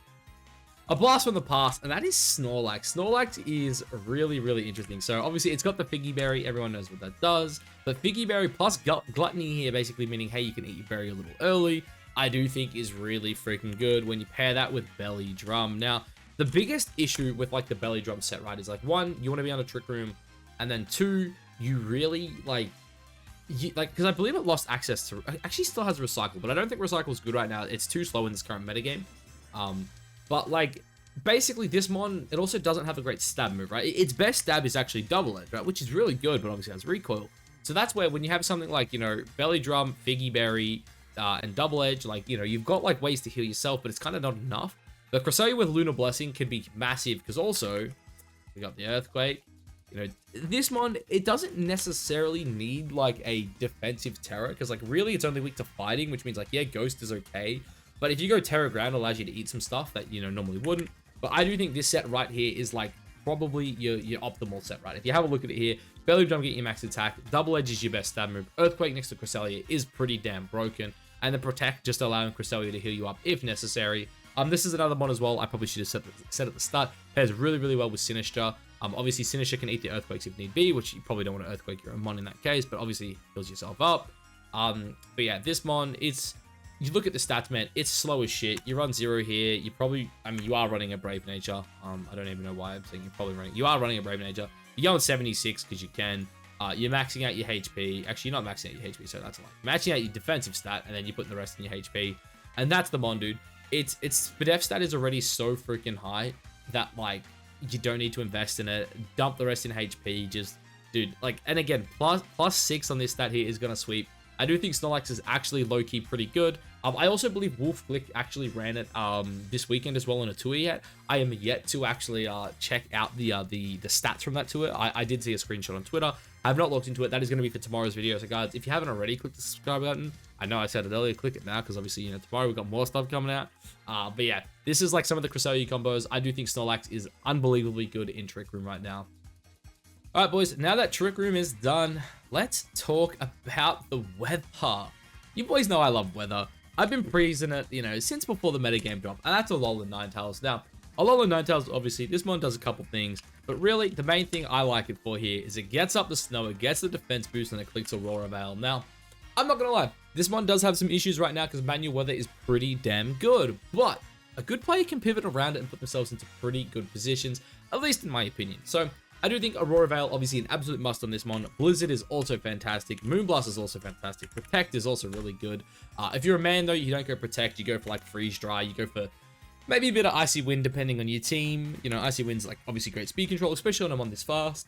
a blast from the past, and that is Snorlax. Snorlax is really, really interesting. So obviously, it's got the Figgy Berry. Everyone knows what that does. But Figgy Berry plus Gluttony here, basically meaning, hey, you can eat your berry a little early, I do think is really freaking good when you pair that with Belly Drum. Now, the biggest issue with like the Belly Drum set, right, is like, one, you want to be on a Trick Room, and then two, you really like, like, because I believe it lost access to, actually still has Recycle, but I don't think Recycle is good right now. It's too slow in this current metagame. But like, basically this mon, it also doesn't have a great stab move, right? Its best stab is actually Double Edge, right? Which is really good, but obviously has recoil. So that's where when you have something like, you know, Belly Drum, Figgy Berry, and Double Edge, like, you know, you've got like ways to heal yourself, but it's kind of not enough. The Cresselia with Lunar Blessing can be massive because also we got the Earthquake. You know, this mon, it doesn't necessarily need like a defensive Terror because like really it's only weak to fighting, which means like, yeah, Ghost is okay. But if you go Terror Ground, it allows you to eat some stuff that, you know, normally wouldn't. But I do think this set right here is like probably your optimal set, right? If you have a look at it here, Belly Drum get your max attack, Double Edge is your best stab move, Earthquake next to Cresselia is pretty damn broken, and then Protect just allowing Cresselia to heal you up if necessary. This is another mon as well. I probably should have said at the start. Pairs really, really well with Sinister. Obviously, Sinister can eat the Earthquakes if need be, which you probably don't want to Earthquake your own mon in that case, but obviously heals yourself up. But yeah, this mon, you look at the stats, man, it's slow as shit. You run 0 here. You probably, I mean, you are running a Brave Nature. I don't even know why I'm saying you are running a Brave Nature. You're going 76 because you can. You're maxing out your HP. Actually, you're not maxing out your HP, so that's a lot. Maxing out your defensive stat, and then you're putting the rest in your HP. And that's the mon, dude. Its def stat is already so freaking high that, like, you don't need to invest in it. Dump the rest in HP. Just, dude, like, and again, plus 6 on this stat here is going to sweep. I do think Snorlax is actually low-key pretty good. I also believe Wolf Glick actually ran it this weekend as well on a tour yet. I am yet to actually check out the stats from that tour. I did see a screenshot on Twitter. I have not looked into it. That is going to be for tomorrow's video. So guys, if you haven't already, click the subscribe button. I know I said it earlier, click it now because obviously, you know, tomorrow we've got more stuff coming out. But yeah, this is like some of the Cresselia combos. I do think Snorlax is unbelievably good in Trick Room right now. All right, boys, now that Trick Room is done, let's talk about the weather. You boys know I love weather. I've been praising it, you know, since before the metagame drop, and that's Alolan Ninetales. Now, Alolan Ninetales, obviously, this one does a couple things, but really, the main thing I like it for here is it gets up the snow, it gets the defense boost, and it clicks Aurora Veil. Now, I'm not gonna lie, this one does have some issues right now because manual weather is pretty damn good, but a good player can pivot around it and put themselves into pretty good positions, at least in my opinion. So, I do think Aurora Veil, obviously an absolute must on this mon. Blizzard is also fantastic. Moonblast is also fantastic. Protect is also really good. If you're a man, though, you don't go Protect. You go for, like, Freeze Dry. You go for maybe a bit of Icy Wind, depending on your team. You know, Icy Wind's, like, obviously great speed control, especially when I'm on this fast.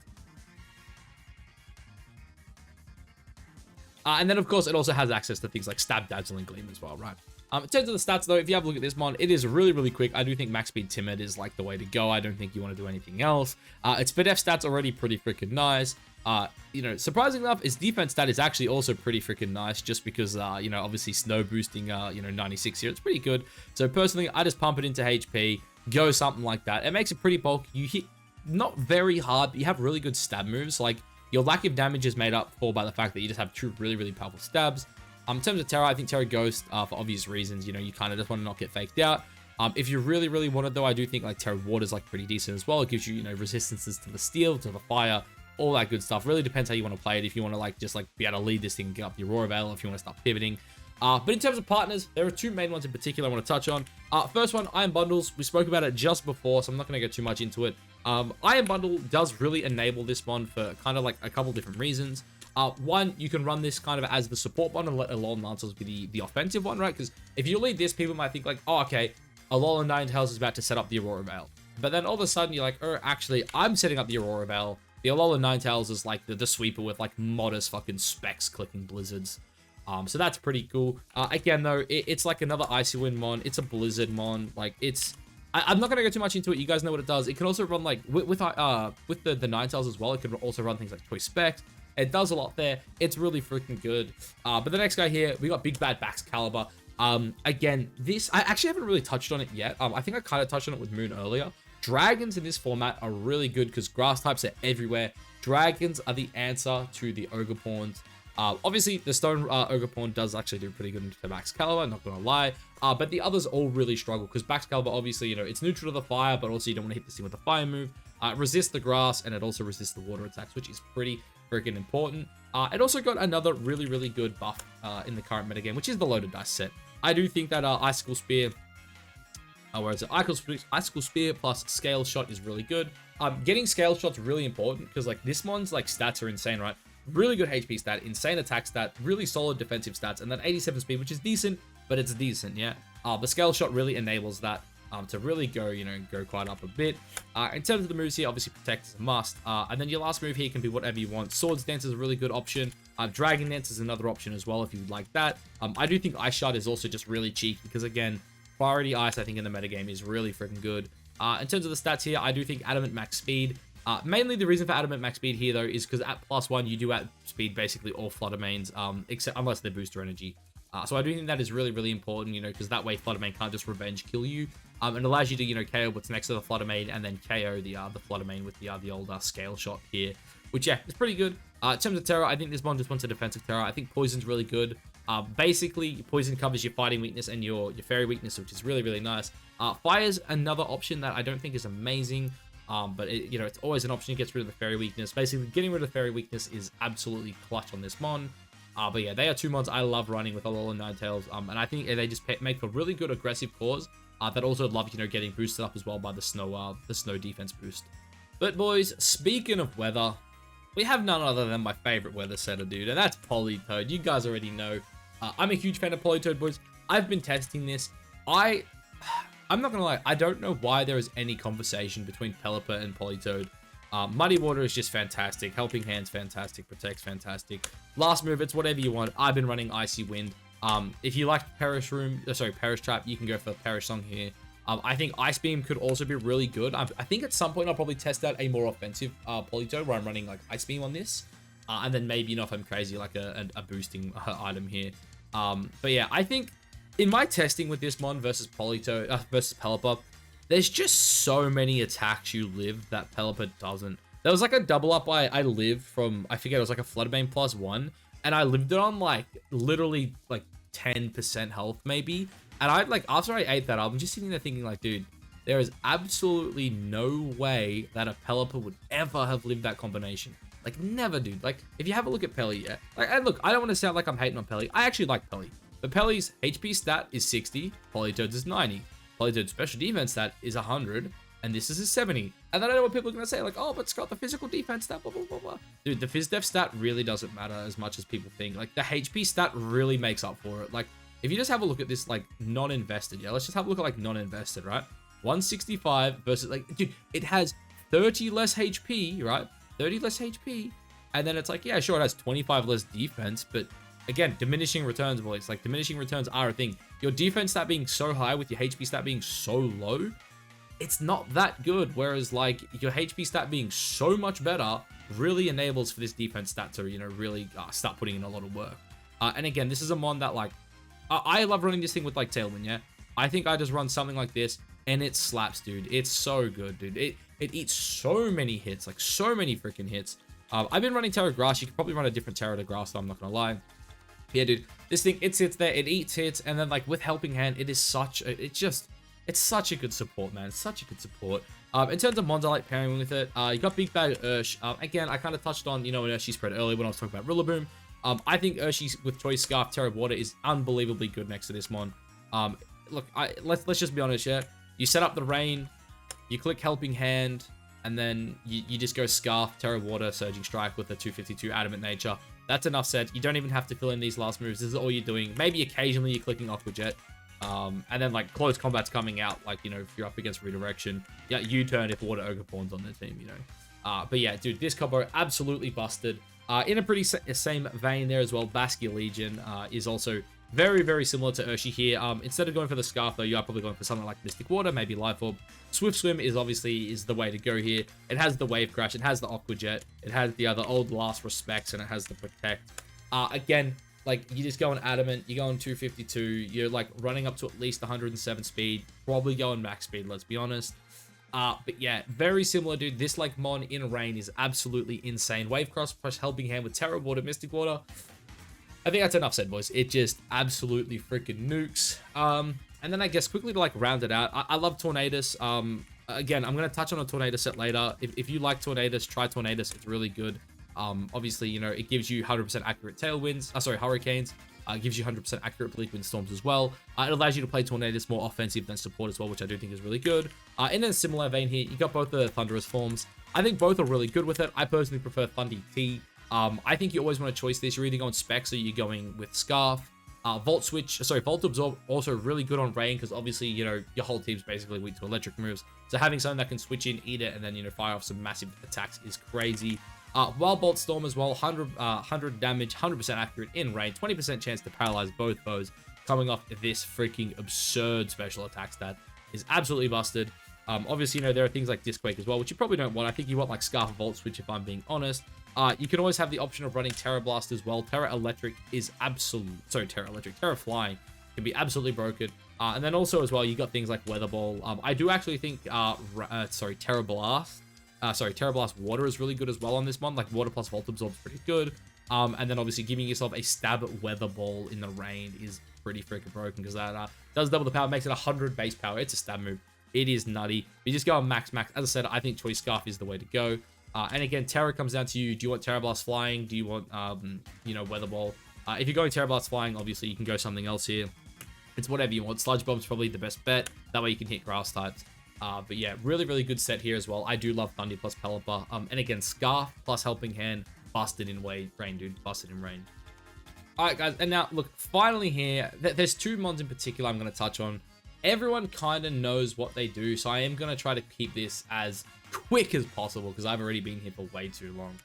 And then, of course, it also has access to things like Stab, Dazzle, and Gleam as well, right? In terms of the stats, though, if you have a look at this mon, it is really, really quick. I do think Max Speed Timid is, like, the way to go. I don't think you want to do anything else. Its Spadef stat's already pretty freaking nice. You know, surprisingly enough, its defense stat is actually also pretty freaking nice just because, you know, obviously snow boosting, you know, 96 here. It's pretty good. So, personally, I just pump it into HP, go something like that. It makes it pretty bulky. You hit not very hard, but you have really good stab moves. Like, your lack of damage is made up for by the fact that you just have two really, really powerful stabs. In terms of Terra, I think Terra Ghost, for obvious reasons, you know, you kind of just want to not get faked out. If you really, really want it, though, I do think, like, Terra Water is, like, pretty decent as well. It gives you, you know, resistances to the steel, to the fire, all that good stuff. Really depends how you want to play it. If you want to, like, just, like, be able to lead this thing and get up your Aurora Veil, if you want to start pivoting. But in terms of partners, there are two main ones in particular I want to touch on. First one, Iron Bundles. We spoke about it just before, so I'm not going to go too much into it. Iron Bundle does really enable this one for kind of, like, a couple different reasons. One, you can run this kind of as the support one and let Alolan Ninetales be the offensive one, right? Because if you lead this, people might think like, oh, okay, Alolan Ninetales is about to set up the Aurora Veil. But then all of a sudden you're like, oh, actually, I'm setting up the Aurora Veil. The Alolan Ninetales is like the sweeper with like modest fucking specs clicking blizzards. So that's pretty cool. Again, though, it's like another Icy Wind mon. It's a Blizzard mon. Like, it's... I'm not going to go too much into it. You guys know what it does. It can also run, like, with the Ninetales as well, it can also run things like Choice Specs. It does a lot there. It's really freaking good. But the next guy here, we got Big Bad Baxcalibur. Again, this... I actually haven't really touched on it yet. I think I kind of touched on it with Moon earlier. Dragons in this format are really good because grass types are everywhere. Dragons are the answer to the Ogerpons. Obviously, the Stone Ogerpon does actually do pretty good into Baxcalibur, not gonna lie. But the others all really struggle because Baxcalibur, obviously, you know, it's neutral to the fire, but also you don't want to hit this thing with the fire move. It resists the grass, and it also resists the water attacks, which is pretty freaking important. It also got another really, really good buff in the current metagame, which is the Loaded Dice set. I do think that Icicle Spear, where is it? Icicle Spear plus Scale Shot is really good. Getting Scale Shot's really important because, like, this mon's, like, stats are insane, right? really good HP stat, insane attack stat, really solid defensive stats, and then 87 speed, which is decent, but it's decent, yeah. The Scale Shot really enables that to really go, go quite up a bit. In terms of the moves here, obviously Protect is a must. And then your last move here can be whatever you want. Swords Dance is a really good option. Dragon Dance is another option as well if you would like that. I do think Ice Shard is also just really cheeky because, again, priority Ice, I think, in the metagame is really freaking good. In terms of the stats here, I do think Adamant Max Speed. Mainly the reason for Adamant Max Speed here, though, is because at +1, you do outspeed basically all Flutter Mains, except unless they're Booster Energy. So I do think that is really, really important, because that way Flutter Main can't just revenge kill you. It allows you to, KO what's next to the Flutter Main and then KO the Flutter Main with the old Scale Shot here, which, yeah, is pretty good. In terms of Terror, I think this one just wants a defensive Terror. I think Poison's really good. Basically, Poison covers your fighting weakness and your fairy weakness, which is really, really nice. Fire's another option that I don't think is amazing, but it's always an option. It gets rid of the fairy weakness. Basically, getting rid of the fairy weakness is absolutely clutch on this mon. But yeah, they are two mons I love running with Alolan Ninetales, and I think they just make for really good aggressive cores that also love, getting boosted up as well by the snow defense boost. But boys, speaking of weather, we have none other than my favorite weather setter, dude, and that's Politoed. You guys already know. I'm a huge fan of Politoed, boys. I've been testing this. I'm not gonna lie, I don't know why there is any conversation between Pelipper and Politoed. Muddy Water is just fantastic. Helping Hand's fantastic. Protect's fantastic. Last move, it's whatever you want. I've been running Icy Wind. If you like Perish Trap, you can go for Perish Song here. I think Ice Beam could also be really good. I think at some point I'll probably test out a more offensive Politoed where I'm running like Ice Beam on this. And then maybe, if I'm crazy, like a boosting item here. But yeah, I think in my testing with this mon versus Politoed, versus Pelipper, there's just so many attacks you live that Pelipper doesn't. There was like a double up I lived from, I forget, it was like a Fluttermane +1. And I lived it on like literally like 10% health maybe. And after I ate that up, I'm just sitting there thinking like, dude, there is absolutely no way that a Pelipper would ever have lived that combination. Like, never, dude. Like, if you have a look at Pelly, yeah. Like, and look, I don't want to sound like I'm hating on Pelly. I actually like Pelly. But Pelly's HP stat is 60, Politoed's is 90. Politoed's special defense stat is 100, and this is a 70. And then I know what people are going to say, like, oh, but it's got the physical defense stat, blah, blah, blah, blah. Dude, the phys def stat really doesn't matter as much as people think. Like, the HP stat really makes up for it. Like, if you just have a look at this, like, non-invested, yeah, let's just have a look at, like, non-invested, right? 165 versus, like, dude, it has 30 less HP, right? 30 less HP, and then it's like, yeah, sure, it has 25 less defense, but again, diminishing returns, boys. Like, diminishing returns are a thing. Your defense stat being so high with your HP stat being so low, it's not that good. Whereas, like, your HP stat being so much better really enables for this defense stat to, really start putting in a lot of work. And again, this is a mon that, like, I love running this thing with, like, Tailwind, yeah? I think I just run something like this, and it slaps, dude. It's so good, dude. It eats so many hits, like, so many freaking hits. I've been running Terra Grass. You could probably run a different Terra to Grass, though, I'm not gonna lie. Yeah, dude, this thing, it sits there, it eats hits, and then, like, with Helping Hand, it is such a, it's such a good support, man. It's such a good support. In terms of mons I like pairing with it, you got Big Bag Ursh. Again, I kind of touched on, an Urshifu spread earlier when I was talking about Rillaboom. I think Urshifu with Choice Scarf, Terra Water is unbelievably good next to this mon. Look, let's just be honest, yeah? You set up the Rain, you click Helping Hand, and then you just go Scarf, Terra Water, Surging Strike with a 252 Adamant Nature. That's enough said. You don't even have to fill in these last moves. This is all you're doing. Maybe occasionally you're clicking Aqua Jet. And then, like, close combat's coming out, like, if you're up against Redirection. Yeah, U-turn if Water Ogerpon's on the team, But yeah, dude, this combo absolutely busted. In a pretty same vein there as well, Baskia Legion is also very, very similar to Urshifu here. Instead of going for the Scarf, though, you are probably going for something like Mystic Water, maybe Life Orb. Swift Swim is obviously the way to go here. It has the Wave Crash, it has the Aqua Jet, it has the other old Last Respects, and it has the Protect. Again, like, you just go on Adamant, you go on 252, you're, like, running up to at least 107 speed, probably going max speed, let's be honest. But yeah, very similar, dude. This, like, mon in Rain is absolutely insane. Wave Cross plus Helping Hand with Terra Water, Mystic Water. I think that's enough said, boys. It just absolutely freaking nukes. And then I guess quickly to, like, round it out, I love Tornadus. Again, I'm going to touch on a Tornadus set later. If you like Tornadus, try Tornadus. It's really good. Obviously, it gives you 100% accurate Hurricanes. Gives you 100% accurate Bleak Wind Storms as well. It allows you to play Tornadus more offensive than support as well, which I do think is really good. In a similar vein here, you got both the Thunderous forms. I think both are really good with it. I personally prefer Thundy T. I think you always want to choice this. You're either going Specs or you're going with Scarf. Volt Absorb, also really good on Rain, because obviously, you know, your whole team's basically weak to electric moves. So having something that can switch in, eat it, and then, you know, fire off some massive attacks is crazy. Wild Bolt Storm as well, 100 damage, 100% accurate in Rain, 20% chance to paralyze both foes, coming off this freaking absurd special attack stat is absolutely busted. Obviously, you know, there are things like Disc Quake as well, which you probably don't want. I think you want like Scarf or Volt Switch, if I'm being honest. You can always have the option of running Terra Blast as well. Terra Electric is Terra Flying can be absolutely broken. And then also as well, you got things like Weather Ball. I do actually think, Terra Blast. Terra Blast Water is really good as well on this one. Like Water plus Volt Absorb is pretty good. And then obviously giving yourself a stab at Weather Ball in the rain is pretty freaking broken, because that does double the power, makes it 100 base power. It's a stab move. It is nutty. You just go on max. As I said, I think Choice Scarf is the way to go. And again, Terra comes down to you. Do you want Terra Blast Flying? Do you want, you know, Weather Ball? If you're going Terra Blast Flying, obviously you can go something else here. It's whatever you want. Sludge Bomb's probably the best bet. That way you can hit grass types. But yeah, really, really good set here as well. I do love Thunder plus Pelipper. And again, Scarf plus Helping Hand, busted in rain, dude. Busted in rain. Alright, guys. And now, look, finally here, there's two mons in particular I'm going to touch on. Everyone kind of knows what they do, so I am going to try to keep this as quick as possible, because I've already been here for way too long.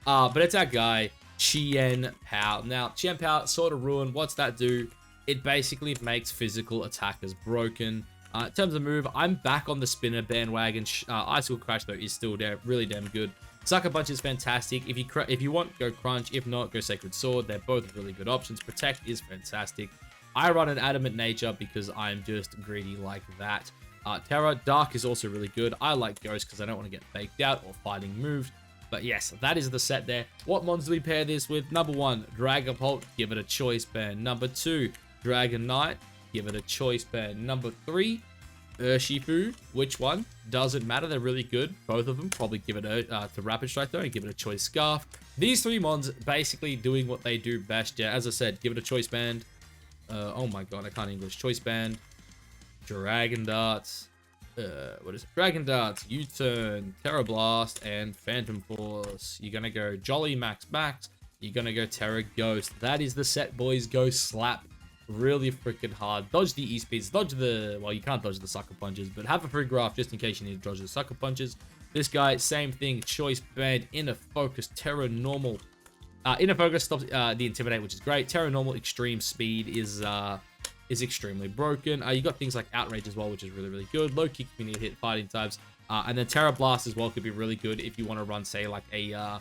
But it's our guy, Chien-Pao. Now, Chien-Pao, sort of ruined. What's that do? It basically makes physical attackers broken. In terms of move, I'm back on the spinner bandwagon. Icicle Crash, though, is still there, really damn good. Sucker Punch is fantastic. If you want, go Crunch. If not, go Sacred Sword. They're both really good options. Protect is fantastic. I run an Adamant Nature because I'm just greedy like that. Terra Dark is also really good. I like Ghost because I don't want to get faked out or fighting moves. But yes, that is the set there. What mons do we pair this with? Number 1, Dragapult. Give it a choice band. Number 2, Dragonite. Give it a choice band. Number 3, Urshifu. Which one? Doesn't matter. They're really good. Both of them. Probably give it to Rapid Strike though and give it a choice Scarf. These 3 mons basically doing what they do best. Yeah, as I said, give it a choice band. Oh my god, I can't English. Choice band. Dragon Darts. What is it? Dragon Darts, U-Turn, Terra Blast, and Phantom Force. You're gonna go Jolly Max. You're gonna go Terra Ghost. That is the set, boys. Go slap really freaking hard. Dodge the E-Speeds. Dodge the... Well, you can't dodge the Sucker Punches, but have a free graph just in case you need to dodge the Sucker Punches. This guy, same thing. Choice band, Inner Focus, Terra Normal. Inner Focus stops the Intimidate, which is great. Terra Normal Extreme Speed is extremely broken. You got things like Outrage as well, which is really, really good. Low Kick if you need to hit fighting types. And then Terra Blast as well could be really good if you want to run, say, like a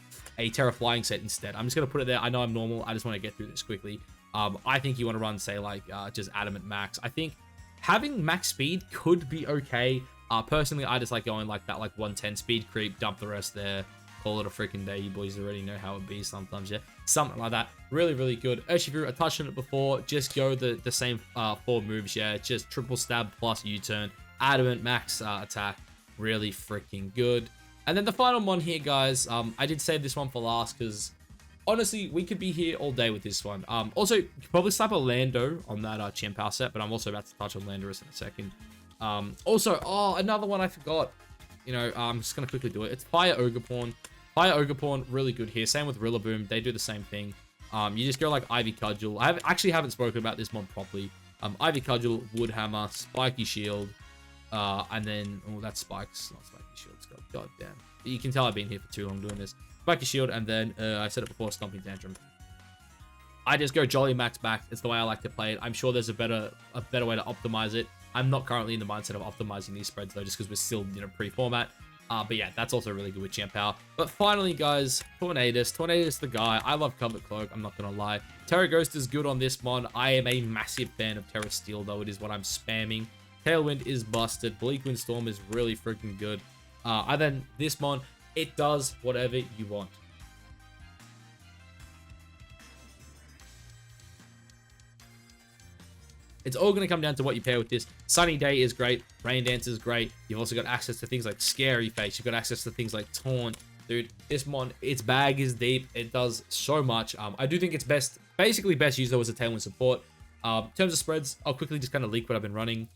Terra Flying set instead. I'm just going to put it there. I know I'm normal. I just want to get through this quickly. I think you want to run, say, like just Adamant Max. I think having max speed could be okay. Personally, I just like going like that, like 110 speed creep, dump the rest there. Call it a freaking day. You boys already know how it be sometimes, yeah? Something like that. Really, really good. Urshifu, I touched on it before. Just go the same 4 moves, yeah? Just triple stab plus U-turn. Adamant max attack. Really freaking good. And then the final one here, guys. I did save this one for last because, honestly, we could be here all day with this one. Also, you could probably slap a Lando on that Chien-Pao set, but I'm also about to touch on Landorus in a second. Also, another one I forgot. You know, I'm just going to quickly do it. It's Fire Ogerpon. Fire Ogerpon, really good here. Same with Rillaboom. They do the same thing. You just go like Ivy Cudgel. I actually haven't spoken about this mod properly. Ivy Cudgel, Wood Hammer, Spiky Shield, and then... Oh, that's Spikes, not Spiky Shield. God damn. You can tell I've been here for too long doing this. Spiky Shield, and then, I said it before, Stomping Tantrum. I just go Jolly Max back. It's the way I like to play it. I'm sure there's a better way to optimize it. I'm not currently in the mindset of optimizing these spreads though, just because we're still, you know, pre-format. But yeah, that's also really good with Chien-Pao. But finally, guys, Tornadus. Tornadus the guy. I love Covet Cloak, I'm not gonna lie. Terra Ghost is good on this mod. I am a massive fan of Terra Steel though. It is what I'm spamming. Tailwind is busted. Bleak Wind Storm is really freaking good. And then this mod, it does whatever you want. It's all going to come down to what you pair with this. Sunny Day is great. Rain Dance is great. You've also got access to things like Scary Face. You've got access to things like Taunt. Dude, this mod, its bag is deep. It does so much. I do think it's basically best used though as a Tailwind support. In terms of spreads, I'll quickly just kind of leak what I've been running.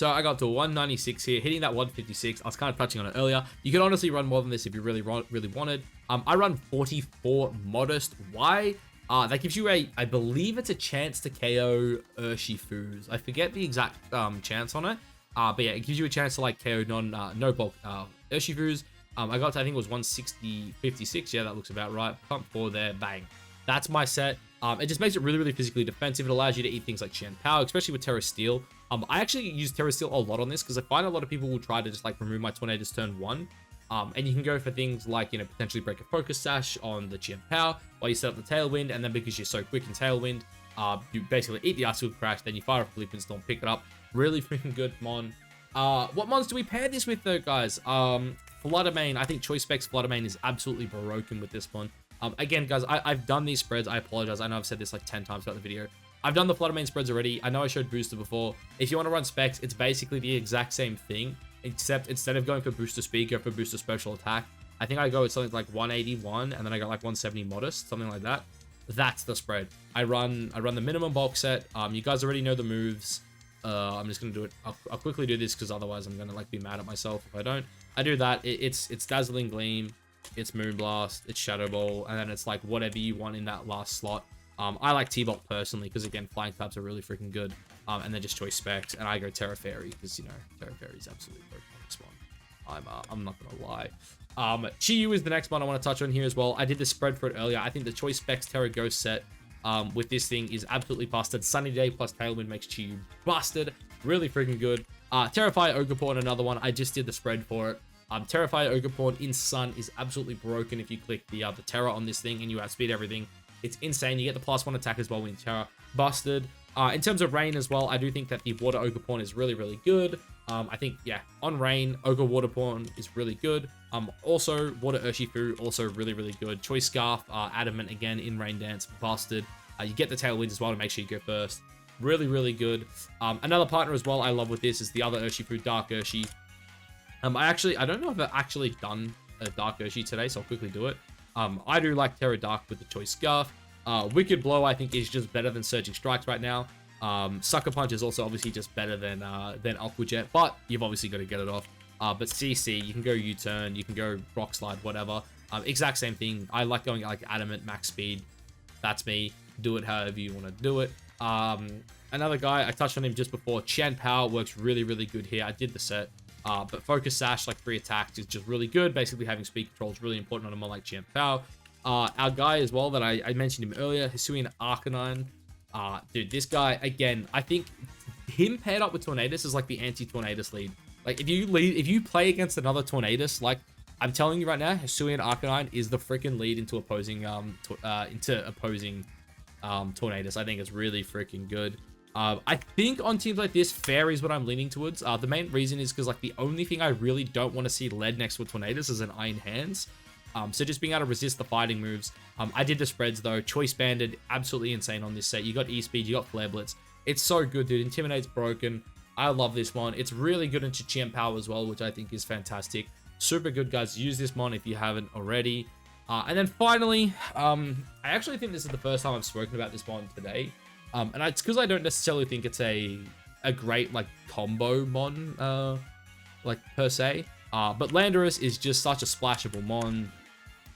So I got to 196 here, hitting that 156. I was kind of touching on it earlier. You can honestly run more than this if you really wanted. I run 44 modest. Why? That gives you I believe it's a chance to KO Urshifus. I forget the exact chance on it. But yeah, it gives you a chance to like KO no bulk Urshifus. I got to, I think it was 160, 56. Yeah, that looks about right. Pump 4 there, bang. That's my set. It just makes it really physically defensive. It allows you to eat things like Chien-Pao, especially with Terra Steel. I actually use Terra Steel a lot on this because I find a lot of people will try to just like remove my Tornadus turn 1. And you can go for things like, you know, potentially break a Focus Sash on the Chien-Pao while you set up the Tailwind, and then because you're so quick in Tailwind, you basically eat the Icicle Crash, then you fire off a Leap and Storm, pick it up. Really freaking good mon. What mons do we pair this with though, guys? Fluttermane. I think Choice Specs Fluttermane is absolutely broken with this mon. Again, guys, I've done these spreads. I apologize. I know I've said this like 10 times throughout the video. I've done the Fluttermane spreads already. I know I showed Booster before. If you want to run Specs, it's basically the exact same thing, except instead of going for Booster Speed, go for Booster Special Attack. I think I go with something like 181, and then I got like 170 Modest, something like that. That's the spread. I run the minimum bulk set. You guys already know the moves. I'm just gonna do it. I'll quickly do this because otherwise I'm gonna like be mad at myself if I don't. I do that. It's Dazzling Gleam, it's Moonblast, it's Shadow Ball, and then it's like whatever you want in that last slot. I like T-Bolt personally because again, flying types are really freaking good. And then just Choice Specs, and I go Terra Fairy because you know Terra Fairy is absolutely broken on this one. I'm not gonna lie. Chi-Yu is the next one I want to touch on here as well. I did the spread for it earlier. I think the Choice Specs Terra Ghost set with this thing is absolutely busted. Sunny Day plus Tailwind makes Chi-Yu busted. Really freaking good. Terrify Ogerpon, another one. I just did the spread for it. Terrify Ogerpon in Sun is absolutely broken if you click the Terra on this thing and you outspeed everything. It's insane. You get the +1 attack as well when Terra. Busted. In terms of Rain as well, I do think that the Water Ogerpon is really good. I think, yeah, on Rain, Ogre Waterpon is really good. Also, Water Urshifu, also really good. Choice Scarf, Adamant again in Rain Dance, busted. You get the Tailwind as well to make sure you go first. Really good. Another partner as well I love with this is the other Urshifu, Dark Urshi. I don't know if I've actually done a Dark Urshi today, so I'll quickly do it. I do like Terra Dark with the Choice Scarf. Wicked Blow, I think, is just better than Surging Strikes right now. Sucker Punch is also obviously just better than Aqua Jet, but you've obviously got to get it off. But CC, you can go U-Turn, you can go Rock Slide, whatever. Exact same thing. I like going like Adamant, Max Speed. That's me. Do it however you want to do it. Another guy, I touched on him just before. Chien-Pao works really good here. I did the set. But Focus Sash, like 3 attacks, is just really good. Basically, having speed control is really important on a mon like Chien-Pao. Our guy as well that I mentioned him earlier, Hisuian Arcanine. Dude, this guy, again, I think him paired up with Tornadus is like the anti-Tornadus lead. Like, if you play against another Tornadus, like, I'm telling you right now, Hisuian Arcanine is the freaking lead into opposing Tornadus. I think it's really freaking good. I think on teams like this, Fairy is what I'm leaning towards. The main reason is because, like, the only thing I really don't want to see led next to Tornadus is an Iron Hands. So just being able to resist the fighting moves. I did the spreads though. Choice Banded, absolutely insane on this set. You got E-Speed, you got Flare Blitz. It's so good, dude. Intimidate's broken. I love this one. It's really good into Chien-Pao as well, which I think is fantastic. Super good, guys. Use this mon if you haven't already. And then finally, I actually think this is the first time I've spoken about this mon today. And it's because I don't necessarily think it's a great, like, combo mon, like, per se. But Landorus is just such a splashable mon.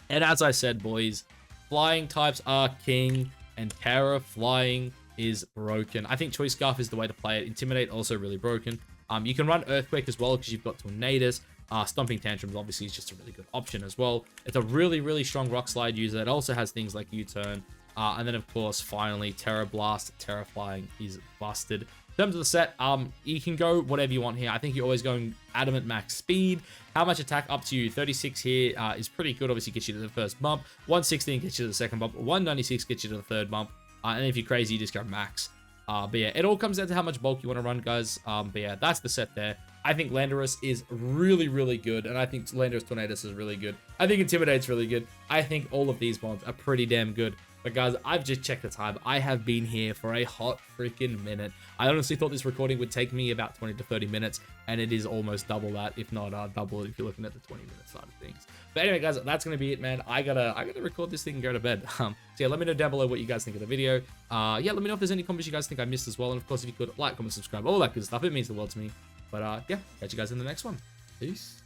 And as I said, boys, flying types are king, and Terra flying is broken. I think Choice Scarf is the way to play it. Intimidate also really broken. You can run Earthquake as well because you've got Tornadus. Stomping Tantrums obviously is just a really good option as well. It's a really strong Rock Slide user. It also has things like U-Turn. And then, of course, finally, Terra Blast, Terra Flying is busted. In terms of the set, you can go whatever you want here. I think you're always going Adamant Max Speed. How much attack? Up to you. 36 here is pretty good. Obviously, gets you to the first bump. 116 gets you to the second bump. 196 gets you to the third bump. And if you're crazy, you just go max. But yeah, it all comes down to how much bulk you want to run, guys. But yeah, that's the set there. I think Landorus is really good. And I think Landorus Tornadus is really good. I think Intimidate's really good. I think all of these mons are pretty damn good. But guys, I've just checked the time. I have been here for a hot freaking minute. I honestly thought this recording would take me about 20 to 30 minutes, and it is almost double that, if not double if you're looking at the 20-minute side of things. But anyway, guys, that's gonna be it, man. I gotta record this thing and go to bed. So yeah, let me know down below what you guys think of the video. Yeah, let me know if there's any comments you guys think I missed as well, and of course, if you could like, comment, subscribe, all that good stuff. It means the world to me. But yeah, catch you guys in the next one. Peace.